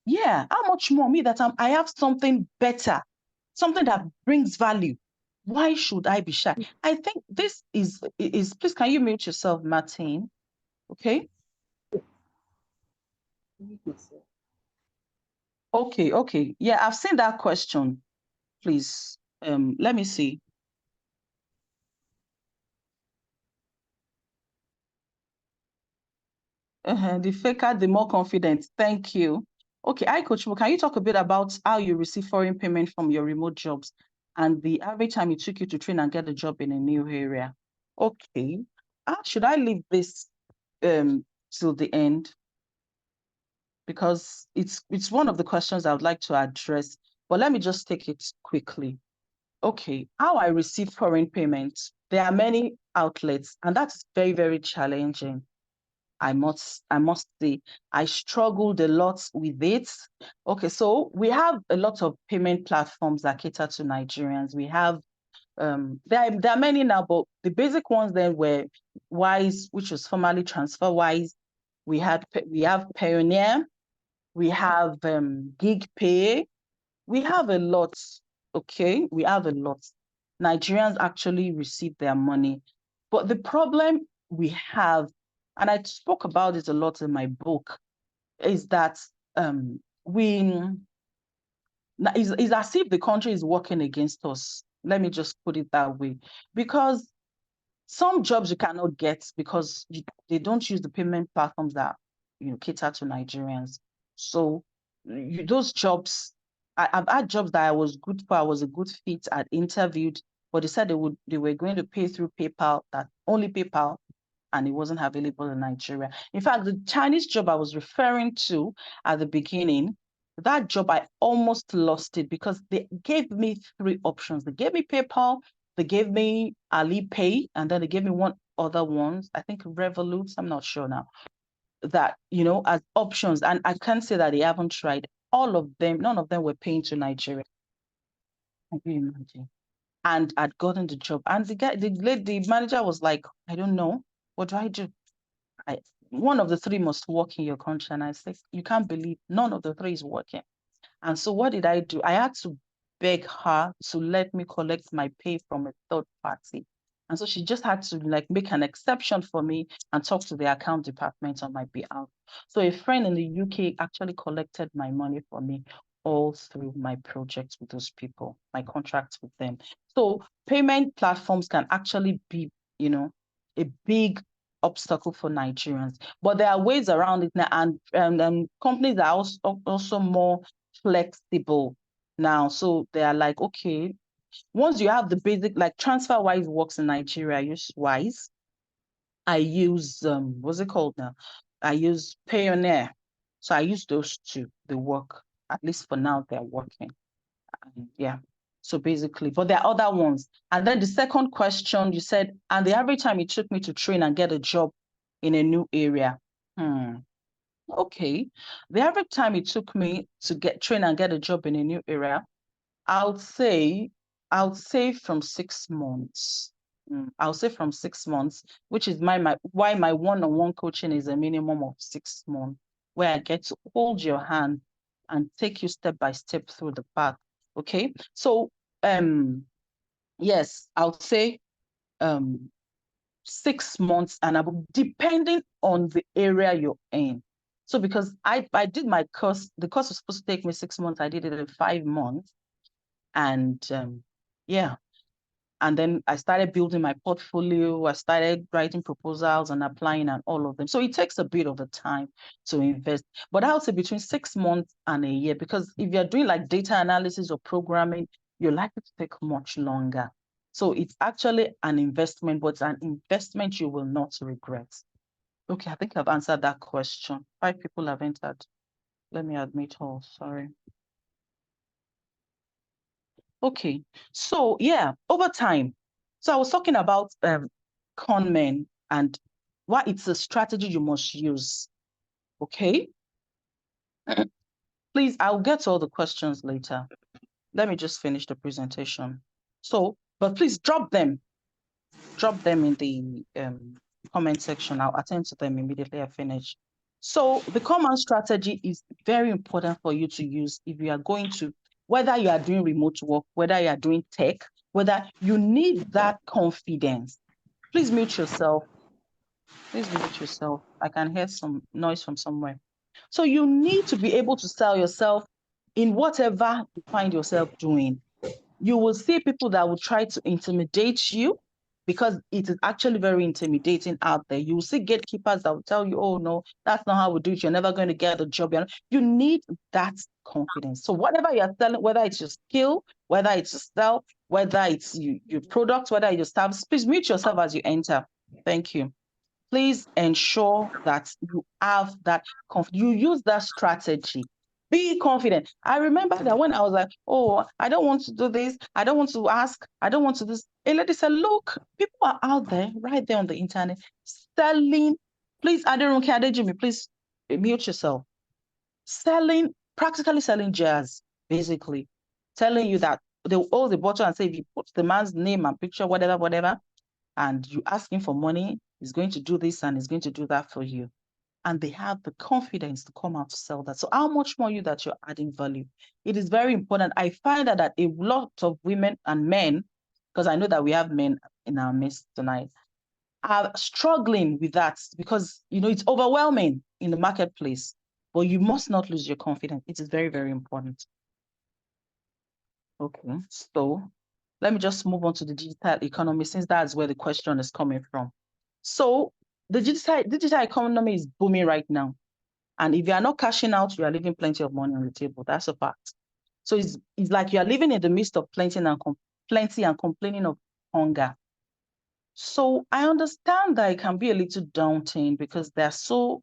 Yeah, how much more me that I have something better, something that brings value. Why should I be shy? I think this is please, can you mute yourself, Martin? Okay. Okay. Yeah, I've seen that question. Please, let me see. The faker, the more confident. Thank you. Okay, hi, Coach Mo. Can you talk a bit about how you receive foreign payment from your remote jobs and the average time it took you to train and get a job in a new area? Okay. Should I leave this till the end? Because it's one of the questions I would like to address, but let me just take it quickly. Okay, how I receive foreign payments. There are many outlets, and that's very, very challenging. I must say, I struggled a lot with it. Okay, so we have a lot of payment platforms that cater to Nigerians. We have, there are many now, but the basic ones then were Wise, which was formerly TransferWise. we have Pioneer, we have Gig Pay, we have a lot. Okay, we have a lot. Nigerians actually receive their money, but the problem we have, and I spoke about it a lot in my book, is that it's as if the country is working against us. Let me just put it that way, because some jobs you cannot get because they don't use the payment platforms that cater to Nigerians. So those jobs, I've had jobs that I was good for, I was a good fit, I'd interviewed, but they said they were going to pay through PayPal, that only PayPal, and it wasn't available in Nigeria. In fact, the Chinese job I was referring to at the beginning, that job I almost lost it because they gave me 3 options. They gave me PayPal, they gave me Alipay, and then they gave me one other ones, I think Revolut, I'm not sure now, that, as options. And I can't say that they haven't tried. All of them, none of them were paying to Nigeria. Can you imagine? And I'd gotten the job. And the manager was like, I don't know. What do I do? One of the 3 must work in your country. And I said, you can't believe none of the 3 is working. And so what did I do? I had to beg her to let me collect my pay from a third party. And so she just had to make an exception for me and talk to the account department on my behalf. So a friend in the UK actually collected my money for me all through my projects with those people, my contracts with them. So payment platforms can actually be, a big obstacle for Nigerians. But there are ways around it now, and companies are also more flexible now. So they are like, okay, once you have the basic, like TransferWise works in Nigeria, I use Wise. I use, what's it called now? I use Payoneer. So I use those 2. They work, at least for now, they're working. Yeah. So basically, but there are other ones. And then the second question you said, and the average time it took me to train and get a job in a new area. Okay. The average time it took me to train and get a job in a new area, I would say from 6 months. I'll say from 6 months, which is why my one-on-one coaching is a minimum of 6 months, where I get to hold your hand and take you step by step through the path. Okay. So yes, I'll say 6 months and above, depending on the area you're in. So because I did my course, the course was supposed to take me 6 months, I did it in 5 months. And yeah, and then I started building my portfolio. I started writing proposals and applying and all of them. So it takes a bit of a time to invest. But I would say between 6 months and a year, because if you're doing like data analysis or programming, you're likely to take much longer. So it's actually an investment, but an investment you will not regret. Okay, I think I've answered that question. 5 people have entered. Let me admit all, sorry. Okay, so yeah, over time. So I was talking about con men and why it's a strategy you must use. Okay, please, I'll get to all the questions later. Let me just finish the presentation. So, but please drop them in the comment section. I'll attend to them immediately I finish. So the common strategy is very important for you to use if you are going to, whether you are doing remote work, whether you are doing tech, whether you need that confidence. Please mute yourself. Please mute yourself. I can hear some noise from somewhere. So you need to be able to sell yourself in whatever you find yourself doing. You will see people that will try to intimidate you because it is actually very intimidating out there. You will see gatekeepers that will tell you, oh, no, that's not how we do it. You're never going to get a job. You need that confidence. So whatever you're selling, whether it's your skill, whether it's yourself, whether it's your product, whether it's your service, please mute yourself as you enter. Thank you. Please ensure that you have that you use that strategy. Be confident. I remember that when I was like, oh, I don't want to do this. I don't want to ask. I don't want to do this. A lady said, look, people are out there, right there on the internet, selling. Please, Jimmy, please mute yourself. Practically selling jazz, basically. Telling you that they'll hold the bottle and say, if you put the man's name and picture, whatever, and you ask him for money, he's going to do this and he's going to do that for you. and they have the confidence to come out to sell that. So how much more you that you're adding value? It is very important. I find that a lot of women and men, because I know that we have men in our midst tonight, are struggling with that because, it's overwhelming in the marketplace, but you must not lose your confidence. It is very, very important. Okay, so let me just move on to the digital economy, since that's where the question is coming from. So the digital economy is booming right now. And if you are not cashing out, you are leaving plenty of money on the table. That's a fact. So it's like you are living in the midst of plenty and complaining of hunger. So I understand that it can be a little daunting because there's so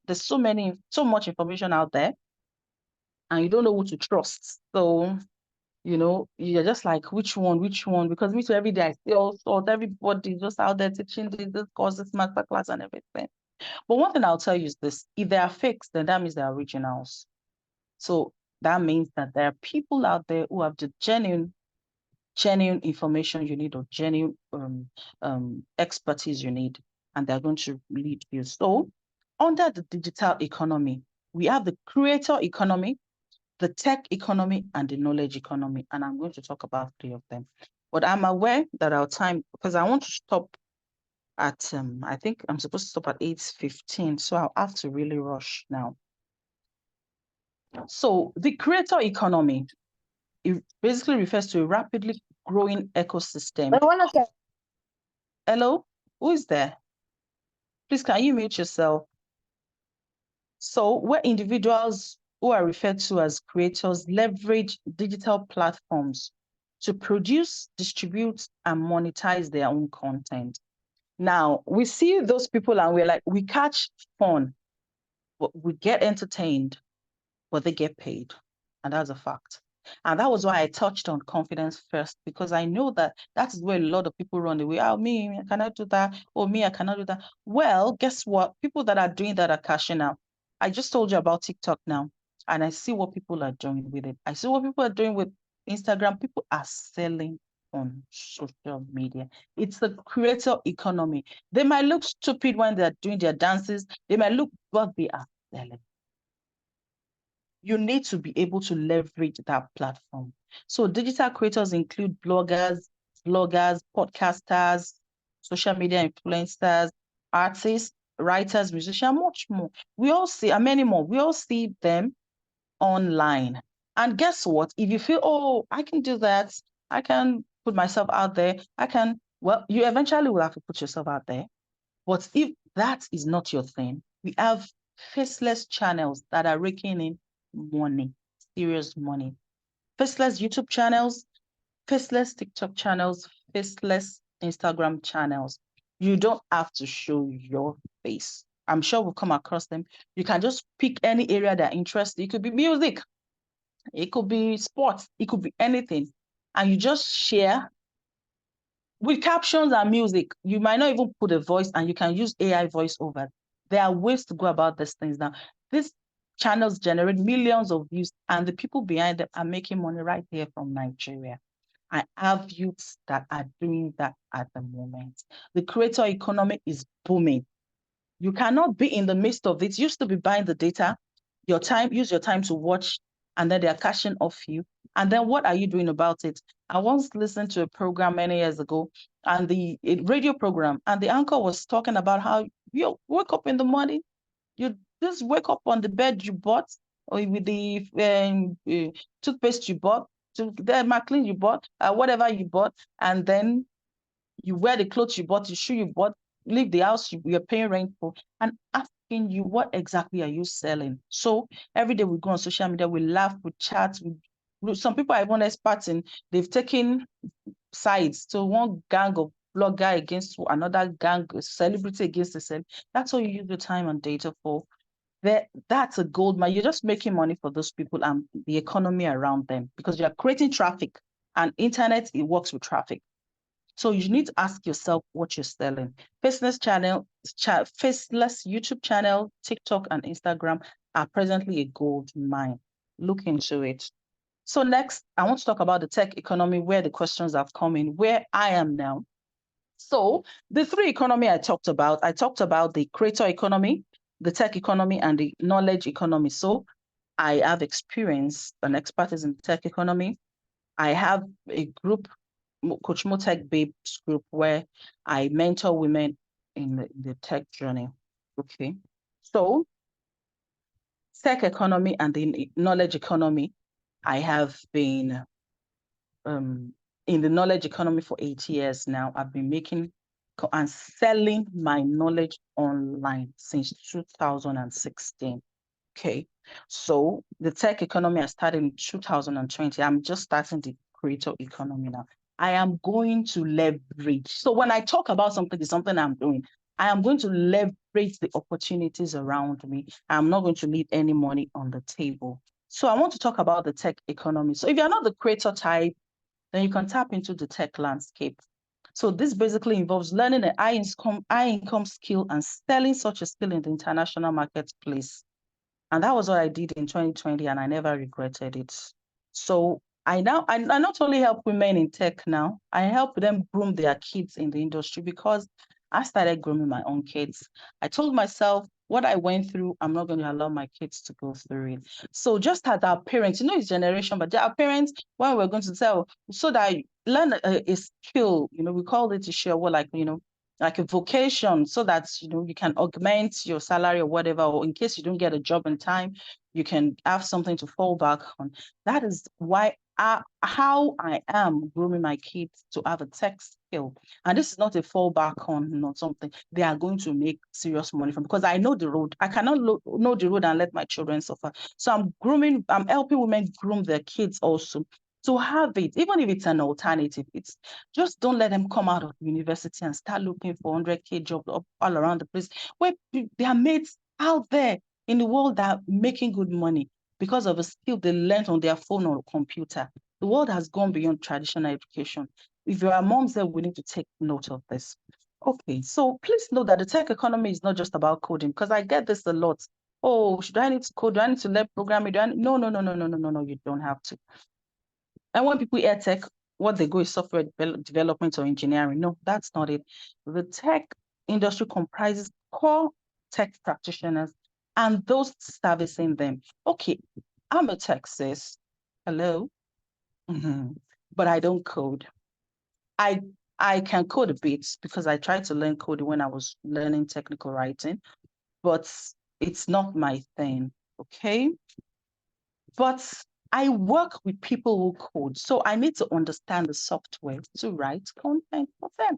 much information out there, and you don't know who to trust. So, you're just like, which one? Because me too, every day I see all sorts, everybody just out there teaching this course, this master class and everything. But one thing I'll tell you is this: if they are fakes, then that means they are originals. So that means that there are people out there who have the genuine information you need, or genuine expertise you need, and they're going to lead you. So under the digital economy, we have the creator economy, the tech economy, and the knowledge economy. And I'm going to talk about 3 of them. But I'm aware that our time, because I want to stop at, I think I'm supposed to stop at 8:15. So I'll have to really rush now. So the creator economy, it basically refers to a rapidly growing ecosystem. Hello, who is there? Please, can you mute yourself? So where individuals who are referred to as creators leverage digital platforms to produce, distribute, and monetize their own content. Now, we see those people and we're like, we catch fun, but we get entertained, but they get paid. And that's a fact. And that was why I touched on confidence first, because I know that is where a lot of people run away. Oh, me, I cannot do that. Oh, me, I cannot do that. Well, guess what? People that are doing that are cashing out. I just told you about TikTok now, and I see what people are doing with it. I see what people are doing with Instagram. People are selling on social media. It's the creator economy. They might look stupid when they're doing their dances. They might look, but they are selling. You need to be able to leverage that platform. So digital creators include bloggers, podcasters, social media influencers, artists, writers, musicians, much more. We all see, and many more, we all see them online. And guess what? If you feel, oh, I can do that, I can put myself out there, well, you eventually will have to put yourself out there. But if that is not your thing, we have faceless channels that are raking in money, serious money. Faceless YouTube channels, faceless TikTok channels, faceless Instagram channels. You don't have to show your face. I'm sure we'll come across them. You can just pick any area that interests you. It could be music, it could be sports, it could be anything. And you just share with captions and music. You might not even put a voice, and you can use AI voice over. There are ways to go about these things now. These channels generate millions of views, and the people behind them are making money right here from Nigeria. I have youths that are doing that at the moment. The creator economy is booming. You cannot be in the midst of it. You used to be buying the data, use your time to watch, and then they are cashing off you. And then what are you doing about it? I once listened to a program many years ago, and a radio program, and the anchor was talking about how you wake up in the morning, you just wake up on the bed you bought, or with the toothpaste you bought, the Maclean you bought, whatever you bought, and then you wear the clothes you bought, the shoe you bought, leave the house you're paying rent for, and asking you, what exactly are you selling? So every day we go on social media, we laugh, we chat. Some people are even experts in, they've taken sides. So one gang of blogger against another gang, celebrity against the celebrity. That's all you use your time and data for. That's a gold mine. You're just making money for those people and the economy around them, because you're creating traffic, and internet, it works with traffic. So you need to ask yourself what you're selling. Faceless YouTube channel, TikTok, and Instagram are presently a gold mine. Look into it. So next, I want to talk about the tech economy, where the questions have come in, where I am now. So the 3 economy I talked about the creator economy, the tech economy and the knowledge economy. So I have experience, an expertise in tech economy. I have a group, Coach Mo Tech Babes group, where I mentor women in the tech journey. Okay. So tech economy and the knowledge economy, I have been in the knowledge economy for 8 years now. I've been making and selling my knowledge online since 2016. Okay. So the tech economy I started in 2020. I'm just starting the creator economy now. I am going to leverage. So when I talk about something, it's something I'm doing. I am going to leverage the opportunities around me. I'm not going to leave any money on the table. So I want to talk about the tech economy. So if you're not the creator type, then you can tap into the tech landscape. So this basically involves learning an high income skill and selling such a skill in the international marketplace. And that was what I did in 2020, and I never regretted it. So I not only help women in tech now, I help them groom their kids in the industry because I started grooming my own kids. I told myself what I went through, I'm not going to allow my kids to go through it. So just as our parents, it's generation, but our parents, when we're going to tell, so that I learn a skill, we call it a share, what like a vocation, so that you can augment your salary or whatever, or in case you don't get a job in time, you can have something to fall back on. That is how I am grooming my kids to have a tech skill. And this is not a fallback on, not something they are going to make serious money from, because I know the road. I cannot know the road and let my children suffer. So I'm helping women groom their kids also to have it, even if it's an alternative. It's just don't let them come out of university and start looking for 100K jobs all around the place, where their mates out there in the world that are making good money because of a skill they learned on their phone or computer. The world has gone beyond traditional education. If you are moms there, we need to take note of this. Okay, so please know that the tech economy is not just about coding, because I get this a lot. Oh, should I need to code? Do I need to learn programming? No, you don't have to. And when people hear tech, what they go is software development or engineering. No, that's not it. The tech industry comprises core tech practitioners and those servicing them. Okay, I'm a tech sis. Hello. But I don't code. I can code a bit because I tried to learn coding when I was learning technical writing, but it's not my thing. Okay. But I work with people who code, so I need to understand the software to write content for them.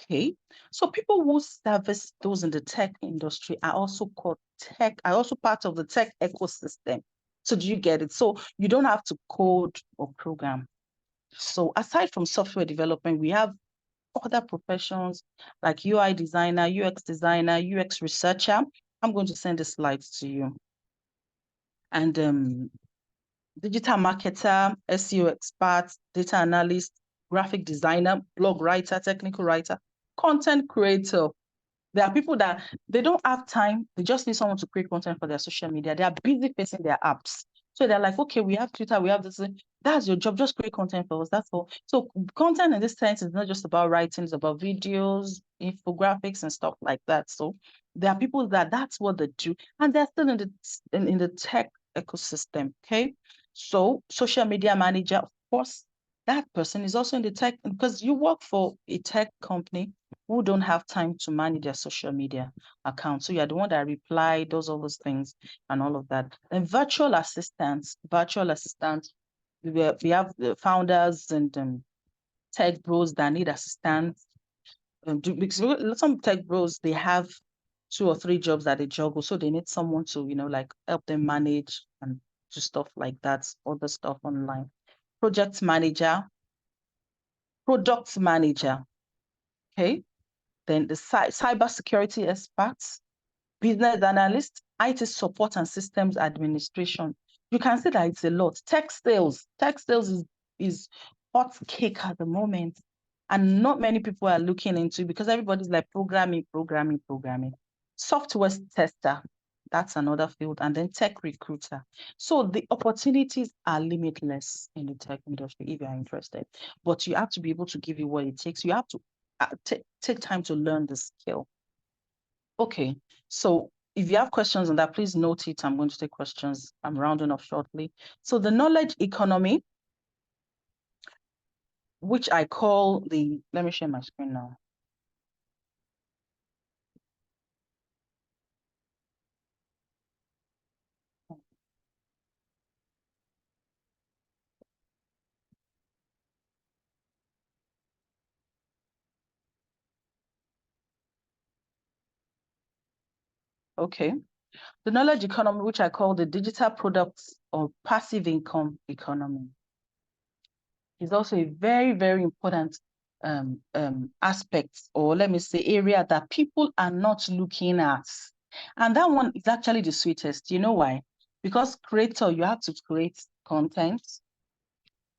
Okay, so people who service those in the tech industry are also part of the tech ecosystem. So do you get it? So you don't have to code or program. So aside from software development, we have other professions like UI designer, UX designer, UX researcher. I'm going to send the slides to you. And digital marketer, SEO expert, data analyst, graphic designer, blog writer, technical writer, content creator. There are people that they don't have time. They just need someone to create content for their social media. They are busy facing their apps. So they're like, okay, we have Twitter, we have this. That's your job. Just create content for us. That's all. So content in this sense is not just about writing. It's about videos, infographics, and stuff like that. So there are people that's what they do. And they're still in the tech ecosystem. Okay. So social media manager, of course, that person is also in the tech, because you work for a tech company who don't have time to manage their social media account. So you're the one that reply, does all those things and all of that. And virtual assistants, we have the founders and tech bros that need assistance. Because some tech bros, they have 2 or 3 jobs that they juggle. So they need someone to, like help them manage and do stuff like that, other stuff online. Project manager, product manager, okay? Then the cybersecurity experts, business analyst, IT support and systems administration. You can see that it's a lot. Tech sales is hot cake at the moment. And not many people are looking into it because everybody's like programming. Software tester, that's another field. And then tech recruiter. So the opportunities are limitless in the tech industry if you're interested. But you have to be able to give it what it takes. You have to take time to learn the skill. Okay, so if you have questions on that, please note it. I'm going to take questions. I'm rounding off shortly. So the knowledge economy, which I call let me share my screen now. Okay. The knowledge economy, which I call the digital products or passive income economy, is also a very, very important aspect, or let me say area that people are not looking at. And that one is actually the sweetest. You know why? Because creator, you have to create content,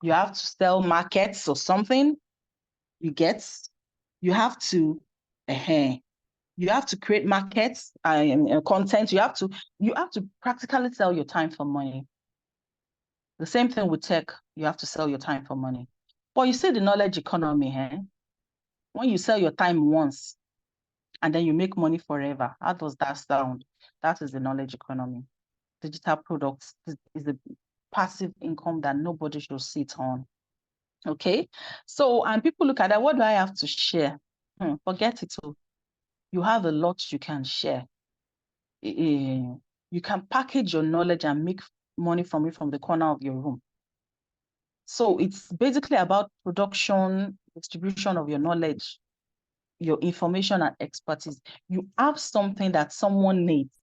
you have to sell markets or something, you get, you have to, you have to create markets and content. You have to practically sell your time for money. The same thing with tech. You have to sell your time for money. But you see the knowledge economy, when you sell your time once and then you make money forever, how does that sound? That is the knowledge economy. Digital products is a passive income that nobody should sit on. Okay, so and people look at that. What do I have to share? Forget it all. You have a lot you can share. You can package your knowledge and make money from it from the corner of your room. So it's basically about production, distribution of your knowledge, your information and expertise. You have something that someone needs.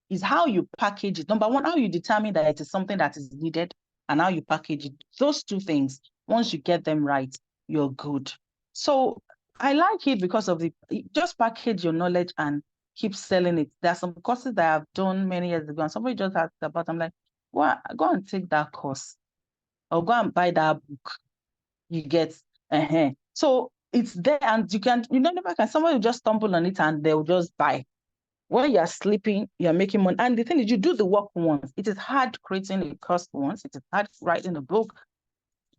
Is how you package it. Number one, how you determine that it is something that is needed and how you package it. Those two things, once you get them right, you're good. So I like it because of just package your knowledge and keep selling it. There are some courses that I've done many years ago and somebody just asked about, I'm like, well, go and take that course or go and buy that book. You get, so it's there and you never can, somebody will just stumble on it and they'll just buy. When you're sleeping, you're making money. And the thing is, you do the work once. It is hard creating a course once. It is hard writing a book,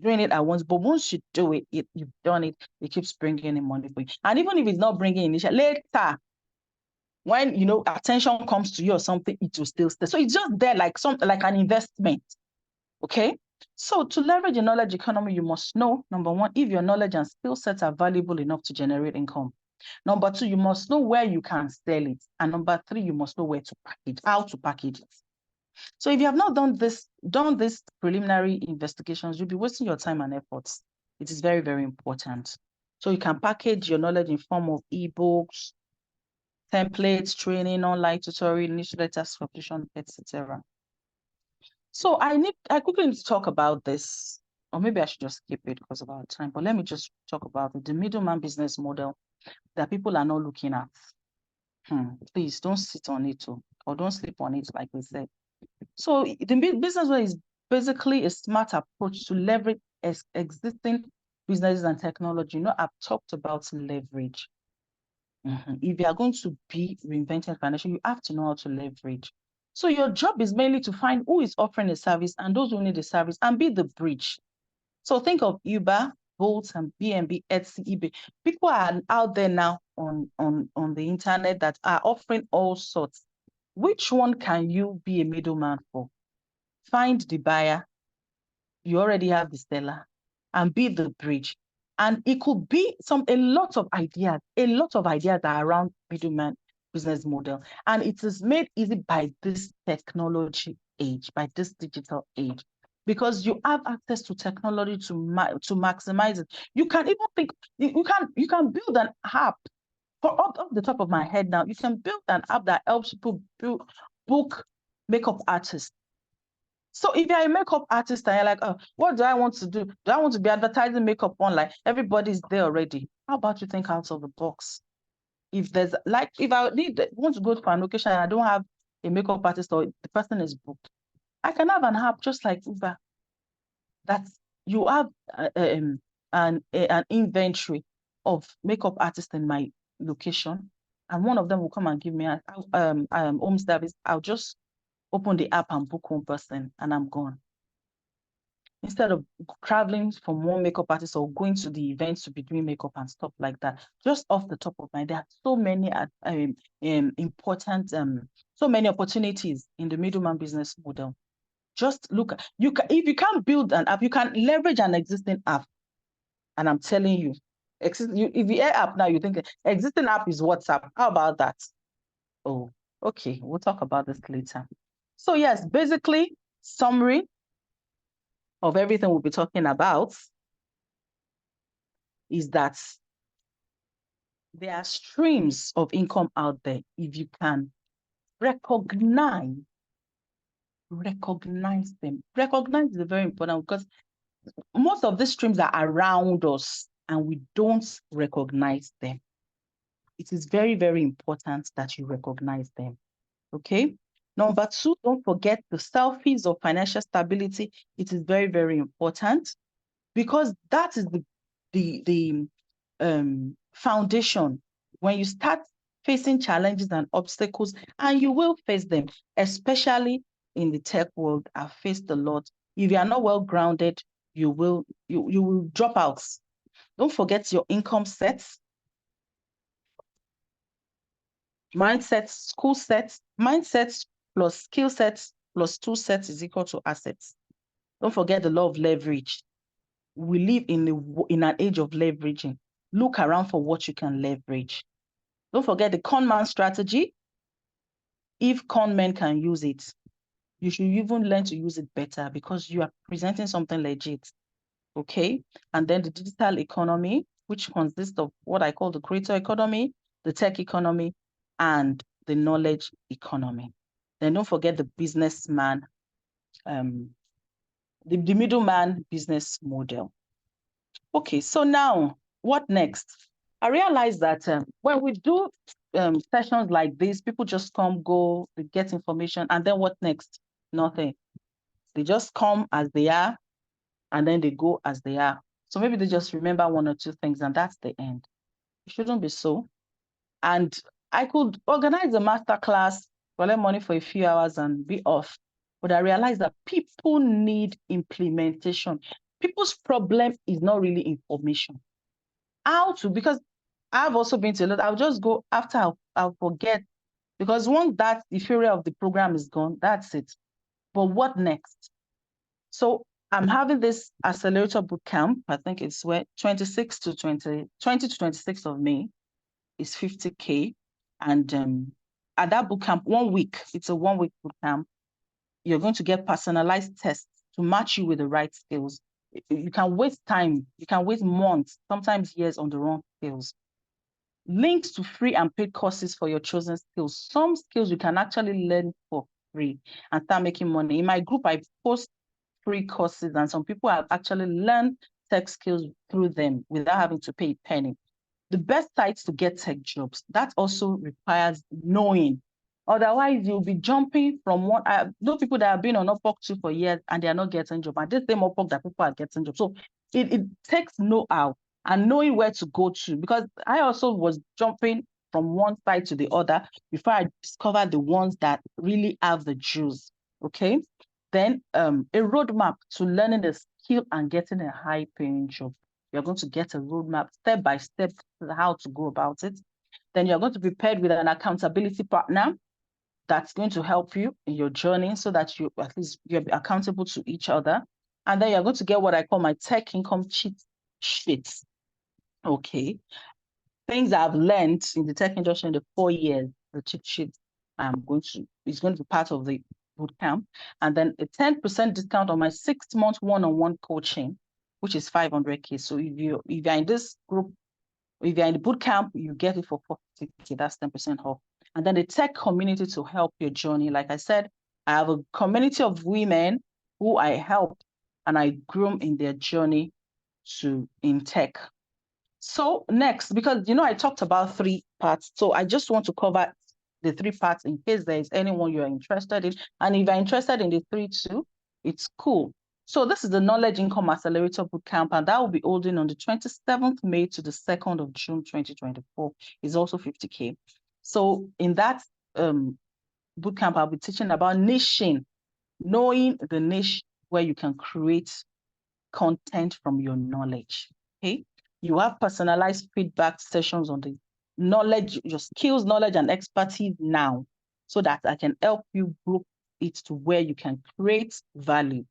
doing it at once. But once you do it, you've done it, it keeps bringing in money for you. And even if it's not bringing initial, later, when, attention comes to you or something, it will still stay. So it's just there like an investment. Okay? So to leverage a knowledge economy, you must know, number one, if your knowledge and skill sets are valuable enough to generate income. Number two, you must know where you can sell it. And number three, you must know how to package it. So if you have not done this preliminary investigations, you'll be wasting your time and efforts. It is very, very important. So you can package your knowledge in form of ebooks, templates, training, online tutorial, newsletter subscription, etc. So I quickly need to talk about this, or maybe I should just skip it because of our time, but let me just talk about the middleman business model that people are not looking at. Please don't sit on it or don't sleep on it, like we said. So the business model is basically a smart approach to leverage existing businesses and technology. I've talked about leverage. If you are going to be reinvented financially, you have to know how to leverage. So your job is mainly to find who is offering a service and those who need a service and be the bridge. So think of Uber, Bolt, and B&B, Etsy, eBay. People are out there now on the internet that are offering all sorts. Which one can you be a middleman for? Find the buyer. You already have the seller, and be the bridge. And it could be a lot of ideas are around middleman business model. And it is made easy by this technology age, by this digital age, because you have access to technology to maximize it. You can even think, you can build an app. Off the top of my head now, you can build an app that helps people book makeup artists. So if you're a makeup artist and you're like, oh, what do I want to do? Do I want to be advertising makeup online? Everybody's there already. How about you think out of the box? If I want to go to an location and I don't have a makeup artist or the person is booked, I can have an app just like Uber that you have an inventory of makeup artists in my location, and one of them will come and give me a home service. I'll just open the app and book one person and I'm gone. instead of traveling from one makeup artist or going to the events to be doing makeup and stuff like that. Just off the top of my head, there are so many important, so many opportunities in the middleman business model. Just look, if you can't build an app, you can leverage an existing app. And I'm telling you, if you hear app now, you think existing app is WhatsApp. How about that? Oh, okay. We'll talk about this later. So yes, basically, summary of everything we'll be talking about is that there are streams of income out there if you can recognize them. Recognize is very important because most of these streams are around us and we don't recognize them. It is very, very important that you recognize them. Okay. Number two, don't forget the selfies of financial stability. It is very, very important because that is the foundation. When you start facing challenges and obstacles, and you will face them, especially in the tech world, I've faced a lot. If you are not well grounded, you will drop out. Don't forget your income sets, mindsets, school sets, mindsets plus skill sets plus tool sets is equal to assets. Don't forget the law of leverage. We live in an age of leveraging. Look around for what you can leverage. Don't forget the con man strategy. If con men can use it, you should even learn to use it better because you are presenting something legit. Okay. And then the digital economy, which consists of what I call the creator economy, the tech economy, and the knowledge economy. Then don't forget the businessman, the middleman business model. Okay, so now what next? I realized that when we do sessions like this, people just come, go, they get information, and then what next? Nothing. They just come as they are, and then they go as they are. So maybe they just remember one or two things, and that's the end. It shouldn't be so. And I could organize a master class, collect money for a few hours, and be off. But I realized that people need implementation. People's problem is not really information. How to, because I've also been to a lot, I'll just go after I'll forget. Because once that the fury of the program is gone, that's it. But what next? So I'm having this accelerator boot camp. I think it's where 20 to 26 of May is 50K. And at that boot camp, 1 week, it's a 1 week boot camp. You're going to get personalized tests to match you with the right skills. You can waste time, you can waste months, sometimes years on the wrong skills. Links to free and paid courses for your chosen skills. Some skills you can actually learn for free and start making money. In my group, I post free courses, and some people have actually learned tech skills through them without having to pay a penny. The best sites to get tech jobs, that also requires knowing. Otherwise, you'll be jumping from one. I know people that have been on Upwork 2 for years and they are not getting jobs. And this same Upwork that people are getting jobs. So it takes know-how and knowing where to go to. Because I also was jumping from one side to the other before I discovered the ones that really have the juice. Okay. Then a roadmap to learning a skill and getting a high-paying job. You're going to get a roadmap step by step how to go about it. Then you're going to be paired with an accountability partner that's going to help you in your journey so that you at least you're accountable to each other. And then you're going to get what I call my tech income cheat sheets. Okay. Things I've learned in the tech industry in the 4 years, the cheat sheet is going to be part of the bootcamp. And then a 10% discount on my 6-month one-on-one coaching, which is 500K. So if you're in this group, if you're in the bootcamp, you get it for 40K. That's 10% off. And then the tech community to help your journey. Like I said, I have a community of women who I help and I groom in their journey in tech. So next, because I talked about 3 parts, so I just want to cover the 3 parts in case there is anyone you're interested in. And if you're interested in the 3 too, it's cool. So this is the Knowledge Income Accelerator Bootcamp, and that will be holding on the 27th May to the 2nd of June 2024. It's also 50K. So in that bootcamp, I'll be teaching about niching, knowing the niche where you can create content from your knowledge. Okay. You have personalized feedback sessions on the knowledge, your skills, knowledge, and expertise now, so that I can help you group it to where you can create value.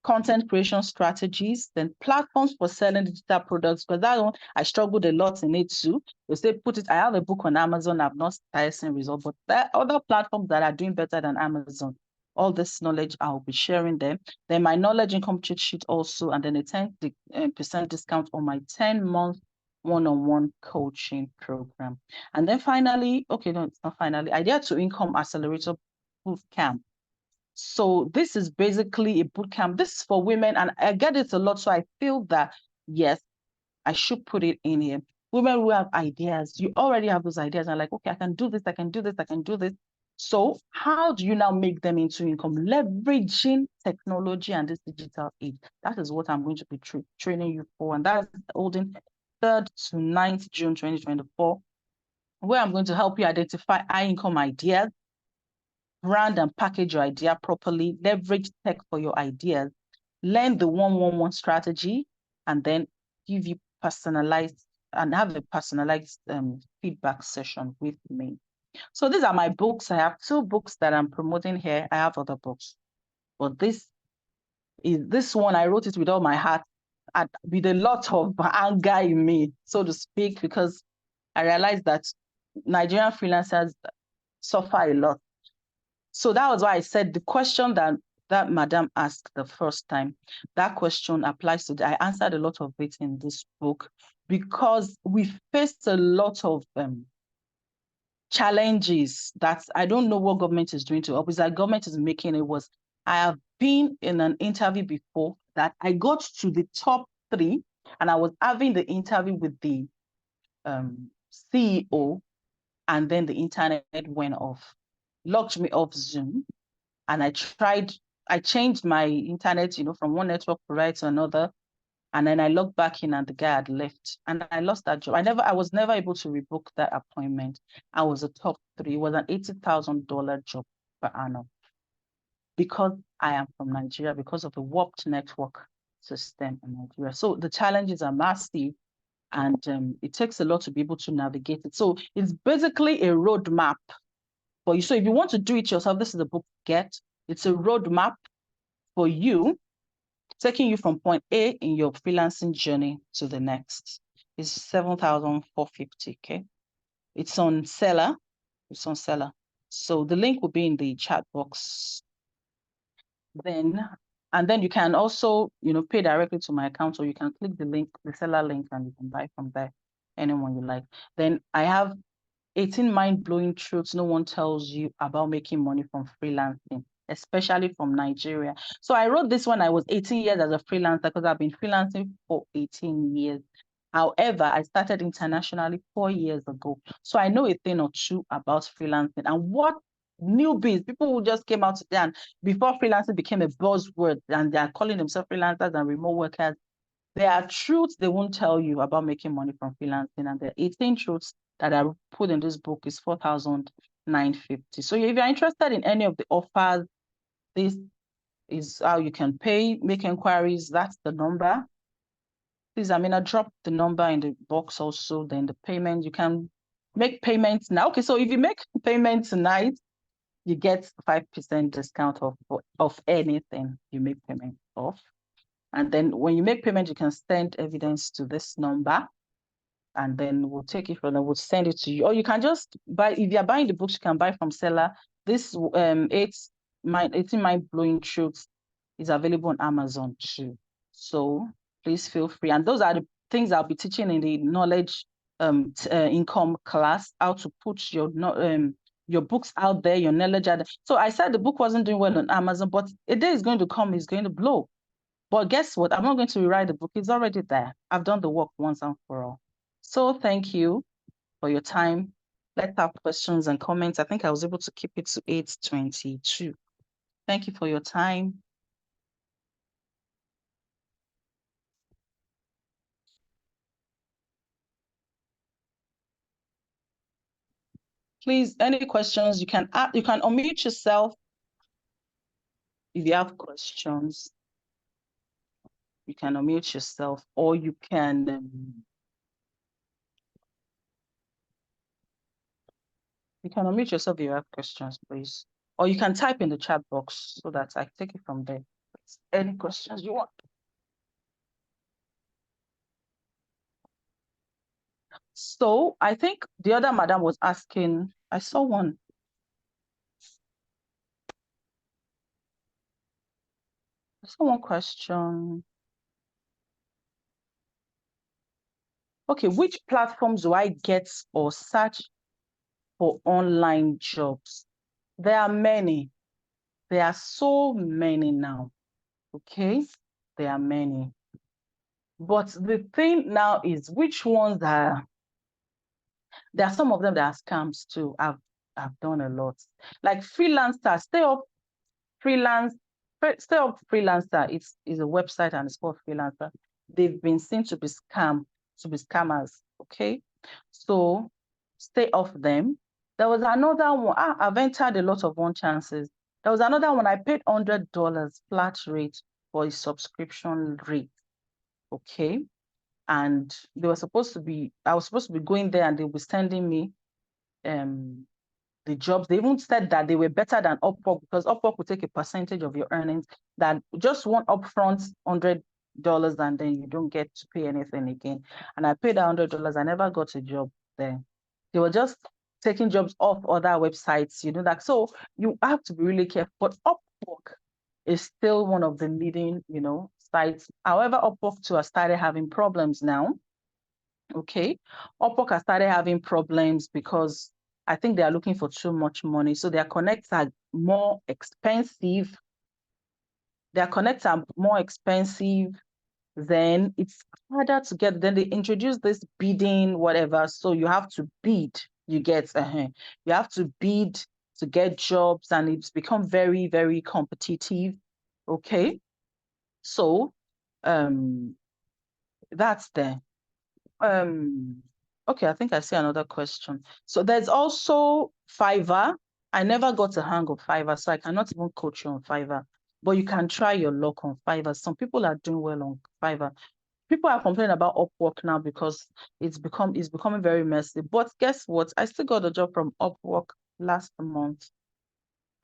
Content creation strategies, then platforms for selling digital products, because that one I struggled a lot in it too. They say put it, I have a book on Amazon, I've not started seeing results, but there are other platforms that are doing better than Amazon. All this knowledge, I'll be sharing them. Then my knowledge income cheat sheet also, and then a 10% discount on my 10-month one-on-one coaching program. And then finally, okay, no, it's not finally, Idea to Income Accelerator Bootcamp. So this is basically a bootcamp. This is for women, and I get it a lot. So I feel that, yes, I should put it in here. Women who have ideas, you already have those ideas, and like, okay, I can do this, I can do this, I can do this. So how do you now make them into income? Leveraging technology and this digital age. That is what I'm going to be training you for. And that's holding 3rd to 9th June 2024, where I'm going to help you identify high income ideas, brand and package your idea properly, leverage tech for your ideas, learn the 1-1-1 strategy, and then give you personalized and have a personalized feedback session with me. So these are my books. I have 2 books that I'm promoting here. I have other books, but this one, I wrote it with all my heart, with a lot of anger in me, so to speak, because I realized that Nigerian freelancers suffer a lot. So that was why I said the question that Madam asked the first time, that question applies to I answered a lot of it in this book, because we faced a lot of challenges that I don't know what government is doing to help. Is that government is making it worse. I have been in an interview before that I got to the top 3, and I was having the interview with the CEO, and then the internet went off, locked me off Zoom. And I changed my internet, from one network provider to another. And then I logged back in and the guy had left. And I lost that job. I was never able to rebook that appointment. I was a top 3. It was an $80,000 job per annum. Because I am from Nigeria, because of the warped network system in Nigeria. So the challenges are massive, and it takes a lot to be able to navigate it. So it's basically a roadmap for you. So if you want to do it yourself, this is the book Get. It's a roadmap for you, taking you from point A in your freelancing journey to the next. It's 7,450. Okay. It's on Seller. It's on Seller. So the link will be in the chat box. And then you can also, pay directly to my account, or you can click the link, the Seller link, and you can buy from there, anyone you like. Then I have 18 mind-blowing truths no one tells you about making money from freelancing, especially from Nigeria. So I wrote this when I was 18 years as a freelancer, because I've been freelancing for 18 years. However, I started internationally 4 years ago. So I know a thing or two about freelancing and what newbies, people who just came out today, and before freelancing became a buzzword and they are calling themselves freelancers and remote workers. There are truths they won't tell you about making money from freelancing, and the 18 truths that I put in this book is 4,950. So if you're interested in any of the offers, this is how you can pay, make inquiries. That's the number. Please, Amina, drop the number in the box also. Then the payment, you can make payments now. Okay, so if you make payment tonight, you get 5% discount of anything you make payment of. And then when you make payment, you can send evidence to this number, and then we'll take it from there. We'll send it to you. Or you can just buy, if you're buying the books, you can buy from Seller. This 18 mind-blowing truths is available on Amazon too. So please feel free. And those are the things I'll be teaching in the knowledge income class, how to put your books out there, your knowledge out there. So I said the book wasn't doing well on Amazon, but a day is going to come, it's going to blow. But guess what? I'm not going to rewrite the book. It's already there. I've done the work once and for all. So thank you for your time. Let's have questions and comments. I think I was able to keep it to 8:22. Thank you for your time. Please, any questions, you can unmute yourself if you have questions. You can unmute yourself, or you can unmute yourself if you have questions, please. Or you can type in the chat box so that I take it from there. Any questions you want? So I think the other madam was asking, I saw one. I saw one question. Okay, which platforms do I get or search for online jobs? There are many. There are so many now. Okay, there are many. But the thing now is which ones are, there are some of them that are scams too. I've done a lot. Like freelancer, Stay Up Freelancer is a website and it's called Freelancer. They've been seen to be scammers. Okay. So stay off them. There was another one. I've entered a lot of one chances. There was another one. I paid $100 flat rate for a subscription rate. Okay. And I was supposed to be going there and they were sending me the jobs. They even said that they were better than Upwork because Upwork will take a percentage of your earnings, that just one upfront $100 and then you don't get to pay anything again. And I paid $100. I never got a job there. They were just taking jobs off other websites, that. So you have to be really careful. But Upwork is still one of the leading, sites. However, Upwork too has started having problems now. Okay. Upwork has started having problems because I think they are looking for too much money. So their connects are more expensive. Then it's harder to get. Then they introduce this bidding, whatever. So you have to bid. You get, you have to bid to get jobs, and it's become very, very competitive. Okay. So that's there. Okay, I think I see another question. So there's also Fiverr. I never got a hang of Fiverr, so I cannot even coach you on Fiverr. But you can try your luck on Fiverr. Some people are doing well on Fiverr. People are complaining about Upwork now because it's becoming very messy. But guess what? I still got a job from Upwork last month.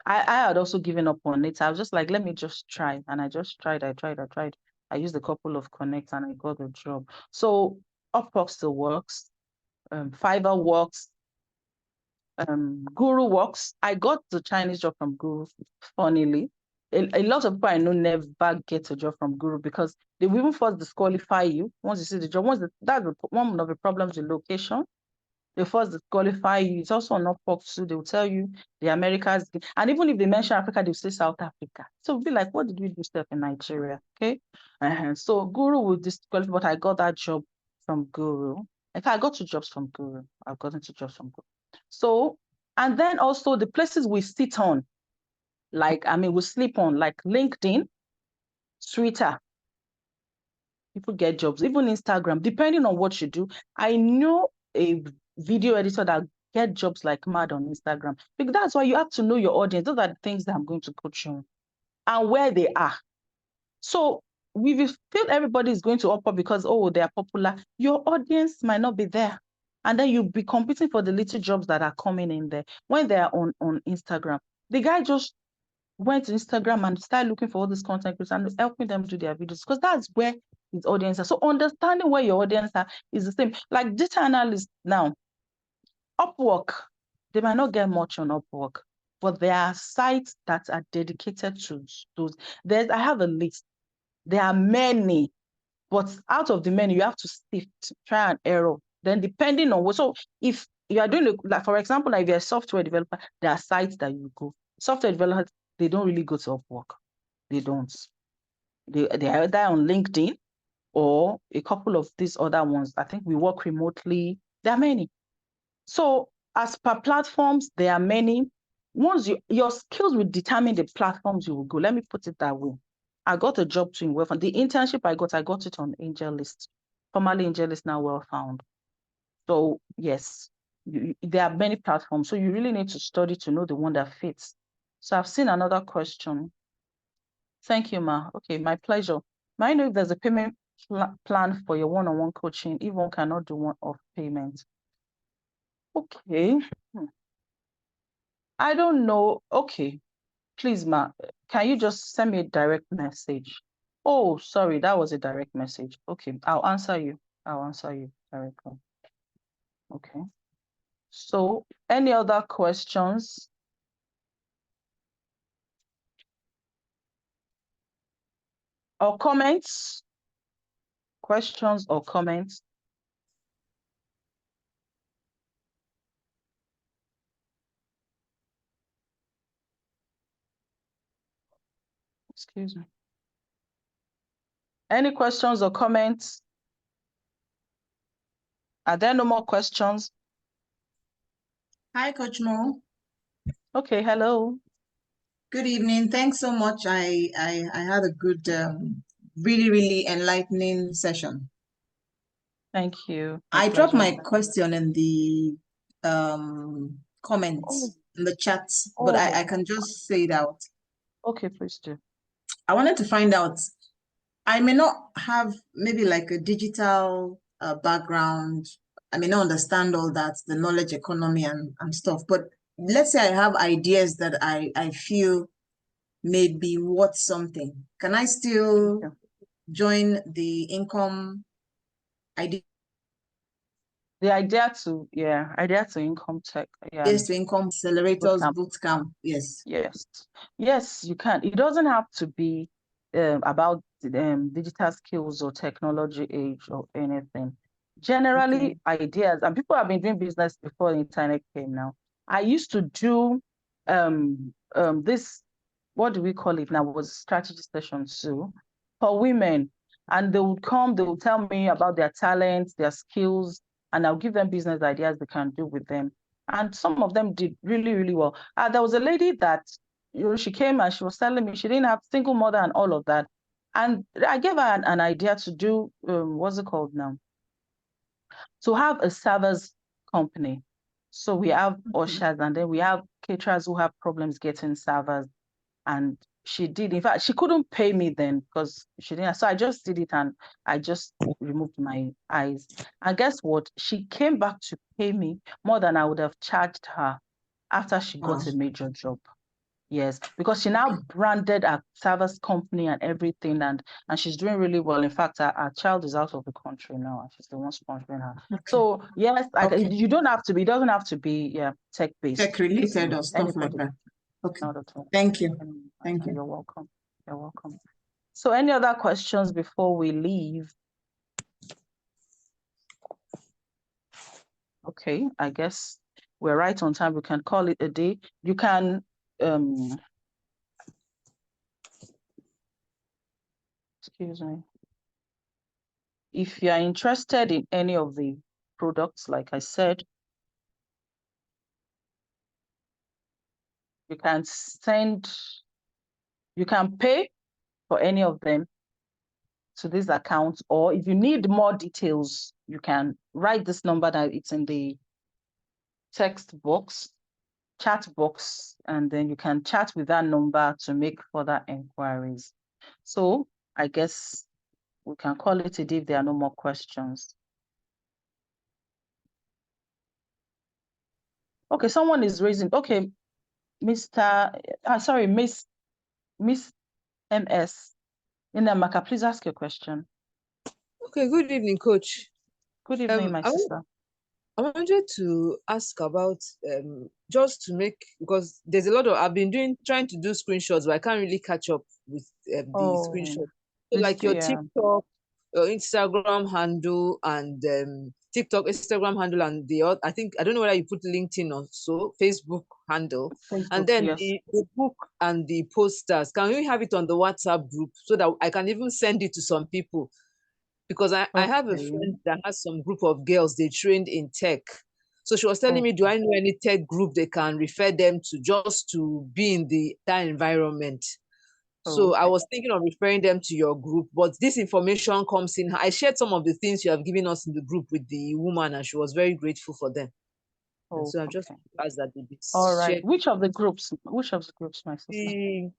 I had also given up on it. I was just like, let me just try. And I just tried. I tried. I used a couple of connects and I got the job. So Upwork still works. Fiverr works. Guru works. I got the Chinese job from Guru, funnily. A lot of people I know never get a job from Guru because they will even first disqualify you once you see the job. That's one of the problems with location. They first disqualify you. It's also on Upwork too. They will tell you the Americas, and even if they mention Africa, they'll say South Africa. So it'll be like, what did we do stuff in Nigeria? Okay. So Guru will disqualify, but I got that job from Guru. In fact, I got 2 jobs from Guru. I've gotten 2 jobs from Guru. So, and then also the places we sit on, we sleep on, like LinkedIn, Twitter. People get jobs, even Instagram, depending on what you do. I know a video editor that get jobs like mad on Instagram. Because that's why you have to know your audience. Those are the things that I'm going to coach you on and where they are. So we feel everybody is going to Upwork because, they are popular. Your audience might not be there. And then you'll be competing for the little jobs that are coming in there when they are on Instagram. The guy just went to Instagram and started looking for all these content creators and helping them do their videos because that's where his audience are. So understanding where your audience are is the same. Like data analysts now, Upwork, they might not get much on Upwork, but there are sites that are dedicated to those. I have a list. There are many, but out of the many, you have to sift, try and error. Then depending on what, so if you are doing, like for example, like if you're a software developer, there are sites that you go. Software developers, they don't really go to Upwork. They don't. They are either on LinkedIn or a couple of these other ones. I think we work remotely. There are many. So as per platforms, there are many. Once your skills will determine the platforms you will go. Let me put it that way. I got a job to in Well Found. The internship I got it on Angel List. Formerly Angel List, now Well Found. So yes, there are many platforms. So you really need to study to know the one that fits. So I've seen another question. Thank you, Ma. Okay, my pleasure. May I know if there's a payment plan for your one-on-one coaching if one cannot do one-off payment? Okay. I don't know. Okay. Please, ma, can you just send me a direct message? Oh, sorry, that was a direct message. Okay, I'll answer you. I'll answer you directly. Okay. So, any other questions? Or comments? Questions or comments? Excuse me. Any questions or comments? Are there no more questions? Hi, Coach Mo. Okay, hello. Good evening. Thanks so much. I had a good, really enlightening session. Thank you. I dropped my pleasure. question in the comments Oh. in the chat, but I can just say it out. Okay, please do. I wanted to find out, I may not have maybe like a digital background. I may not understand all that, the knowledge economy and stuff, but let's say I have ideas that I feel may be worth something. Can I still join the income idea? The idea to income tech. Yeah. Yes, to income accelerators bootcamp. Yes. Yes, you can. It doesn't have to be about digital skills or technology age or anything. Generally, ideas, and people have been doing business before the internet came now. I used to do this, what do we call it now, was strategy session too for women. And they would come, they would tell me about their talents, their skills, and I'll give them business ideas they can do with them. And some of them did really well. There was a lady that, she came and she was telling me she didn't have single mother and all of that. And I gave her an idea to do, what's it called now? To have a service company. So we have ushers and then we have caterers who have problems getting servers. And she did. In fact, she couldn't pay me then because she didn't. So I just did it and I just removed my eyes. And guess what? She came back to pay me more than I would have charged her after she got a major job. Yes, because she now branded a service company and everything, and she's doing really well. In fact, our child is out of the country now, and she's the one sponsoring her. So yes, you don't have to be. It doesn't have to be tech based, tech related or stuff like that. Okay. Thank you. Thank you. You're welcome. You're welcome. So, any other questions before we leave? Okay, I guess we're right on time. We can call it a day. You can excuse me. If you are interested in any of the products, like I said, you can pay for any of them to this account, or if you need more details, you can write this number that it's in the text box, chat box, and then you can chat with that number to make further inquiries. So I guess we can call it a day if there are no more questions. Okay, someone is raising. Okay, Miss MS. Inamaka, please ask your question. Okay, good evening, Coach. Good evening, my sister. I wanted to ask about just to make, because there's a lot of, I've been trying to do screenshots, but I can't really catch up with the screenshots. So like your TikTok, your Instagram handle, and TikTok, Instagram handle, and I don't know whether you put LinkedIn or so, Facebook handle, and then the book and the posters. Can we have it on the WhatsApp group so that I can even send it to some people? Because I have a friend that has some group of girls, they trained in tech. So she was telling me, do I know any tech group they can refer them to just to be in that environment? So I was thinking of referring them to your group, but this information comes in. I shared some of the things you have given us in the group with the woman, and she was very grateful for them. So I just asked that they be all right. Shared. Which of the groups, my sister?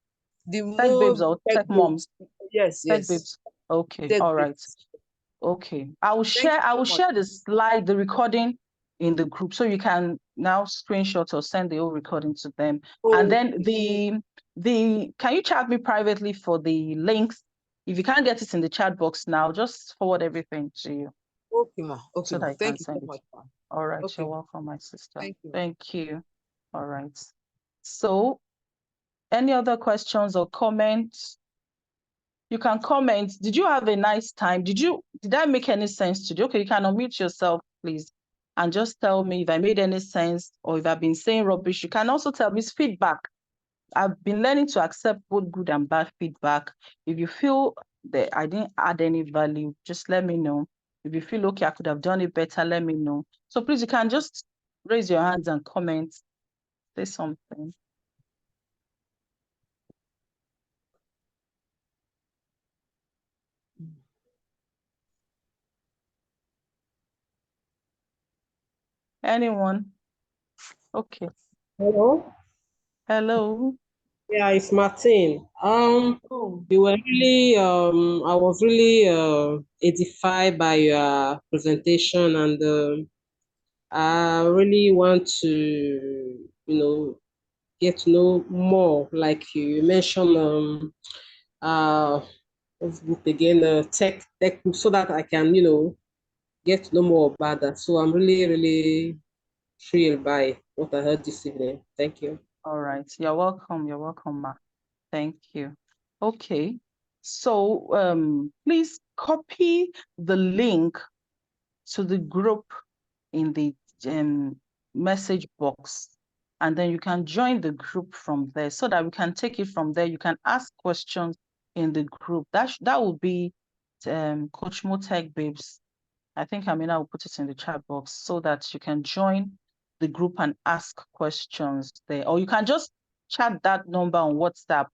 The Tech babes or tech moms? Yes. Tech babes. Okay, all right. Okay, I will share the slide, the recording in the group, so you can now screenshot or send the whole recording to them. And then can you chat me privately for the links? If you can't get it in the chat box now, just forward everything to you. Okay, ma. Okay, so ma. that I Thank can you send so it. much, ma. All right, Okay. you're welcome, my sister. Thank you. Thank you. All right. So, any other questions or comments? You can comment. Did you have a nice time? Did I make any sense to you? Okay, you can unmute yourself, please, and just tell me if I made any sense or if I've been saying rubbish. You can also tell me it's feedback. I've been learning to accept both good and bad feedback. If you feel that I didn't add any value, just let me know. If you feel okay, I could have done it better, let me know. So please, you can just raise your hands and comment, say something. Anyone? Okay. Hello. Hello. Yeah, it's Martin. You were really I was really edified by your presentation, and I really want to, get to know more. Like you mentioned, what's the book again? Tech book, so that I can, get to know more about that. So I'm really, really thrilled by what I heard this evening. Thank you. All right. You're welcome. You're welcome, Ma. Thank you. Okay. So please copy the link to the group in the message box, and then you can join the group from there so that we can take it from there. You can ask questions in the group. That would be Coach Motech Babes. I think Amina will put it in the chat box so that you can join the group and ask questions there. Or you can just chat that number on WhatsApp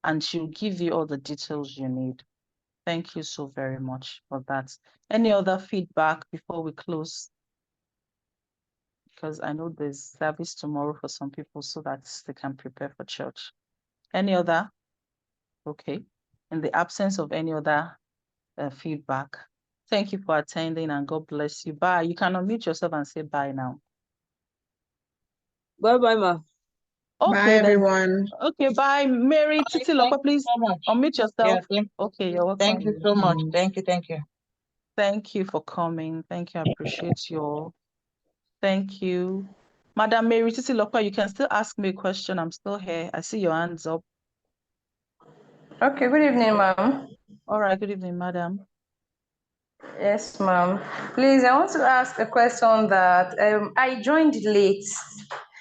and she'll give you all the details you need. Thank you so very much for that. Any other feedback before we close? Because I know there's service tomorrow for some people so that they can prepare for church. Any other? Okay. In the absence of any other feedback, thank you for attending and God bless you. Bye. You can unmute yourself and say bye now. Bye-bye, ma. Okay, bye, everyone. Okay, bye. Mary, Titi Lopa, please unmute yourself. Yeah, okay, you're welcome. Thank you so much. Thank you. Thank you for coming. Thank you. I appreciate you all. Thank you. Madam Mary Titi Lopa, you can still ask me a question. I'm still here. I see your hands up. Okay, good evening, ma'am. All right, good evening, madam. Yes, ma'am. Please, I want to ask a question that I joined late.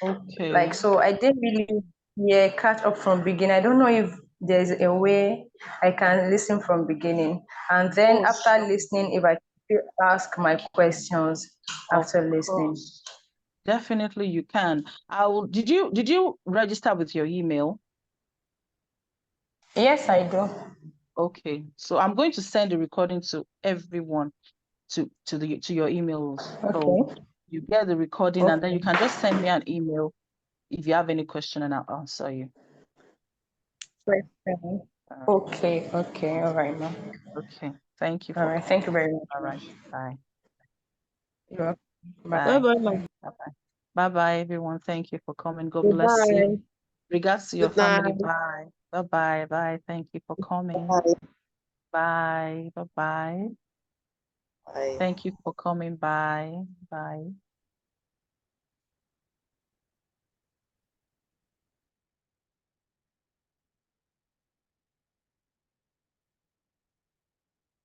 Okay. So I didn't really catch up from beginning. I don't know if there's a way I can listen from beginning. And then after listening, if I could ask my questions after listening. Definitely you can. Did you register with your email? Yes, I do. Okay, so I'm going to send the recording to everyone to your emails. Okay. So you get the recording and then you can just send me an email if you have any question and I'll answer you. Okay, all right, ma'am. Okay, thank you. All right, thank you very much. All right, bye. You're welcome. Bye. Bye-bye, ma. Bye-bye, everyone. Thank you for coming. God bless you. Regards to your family. Bye. Bye-bye. Bye. Thank you for coming. Bye. Bye-bye. Bye. Thank you for coming. Bye. Bye.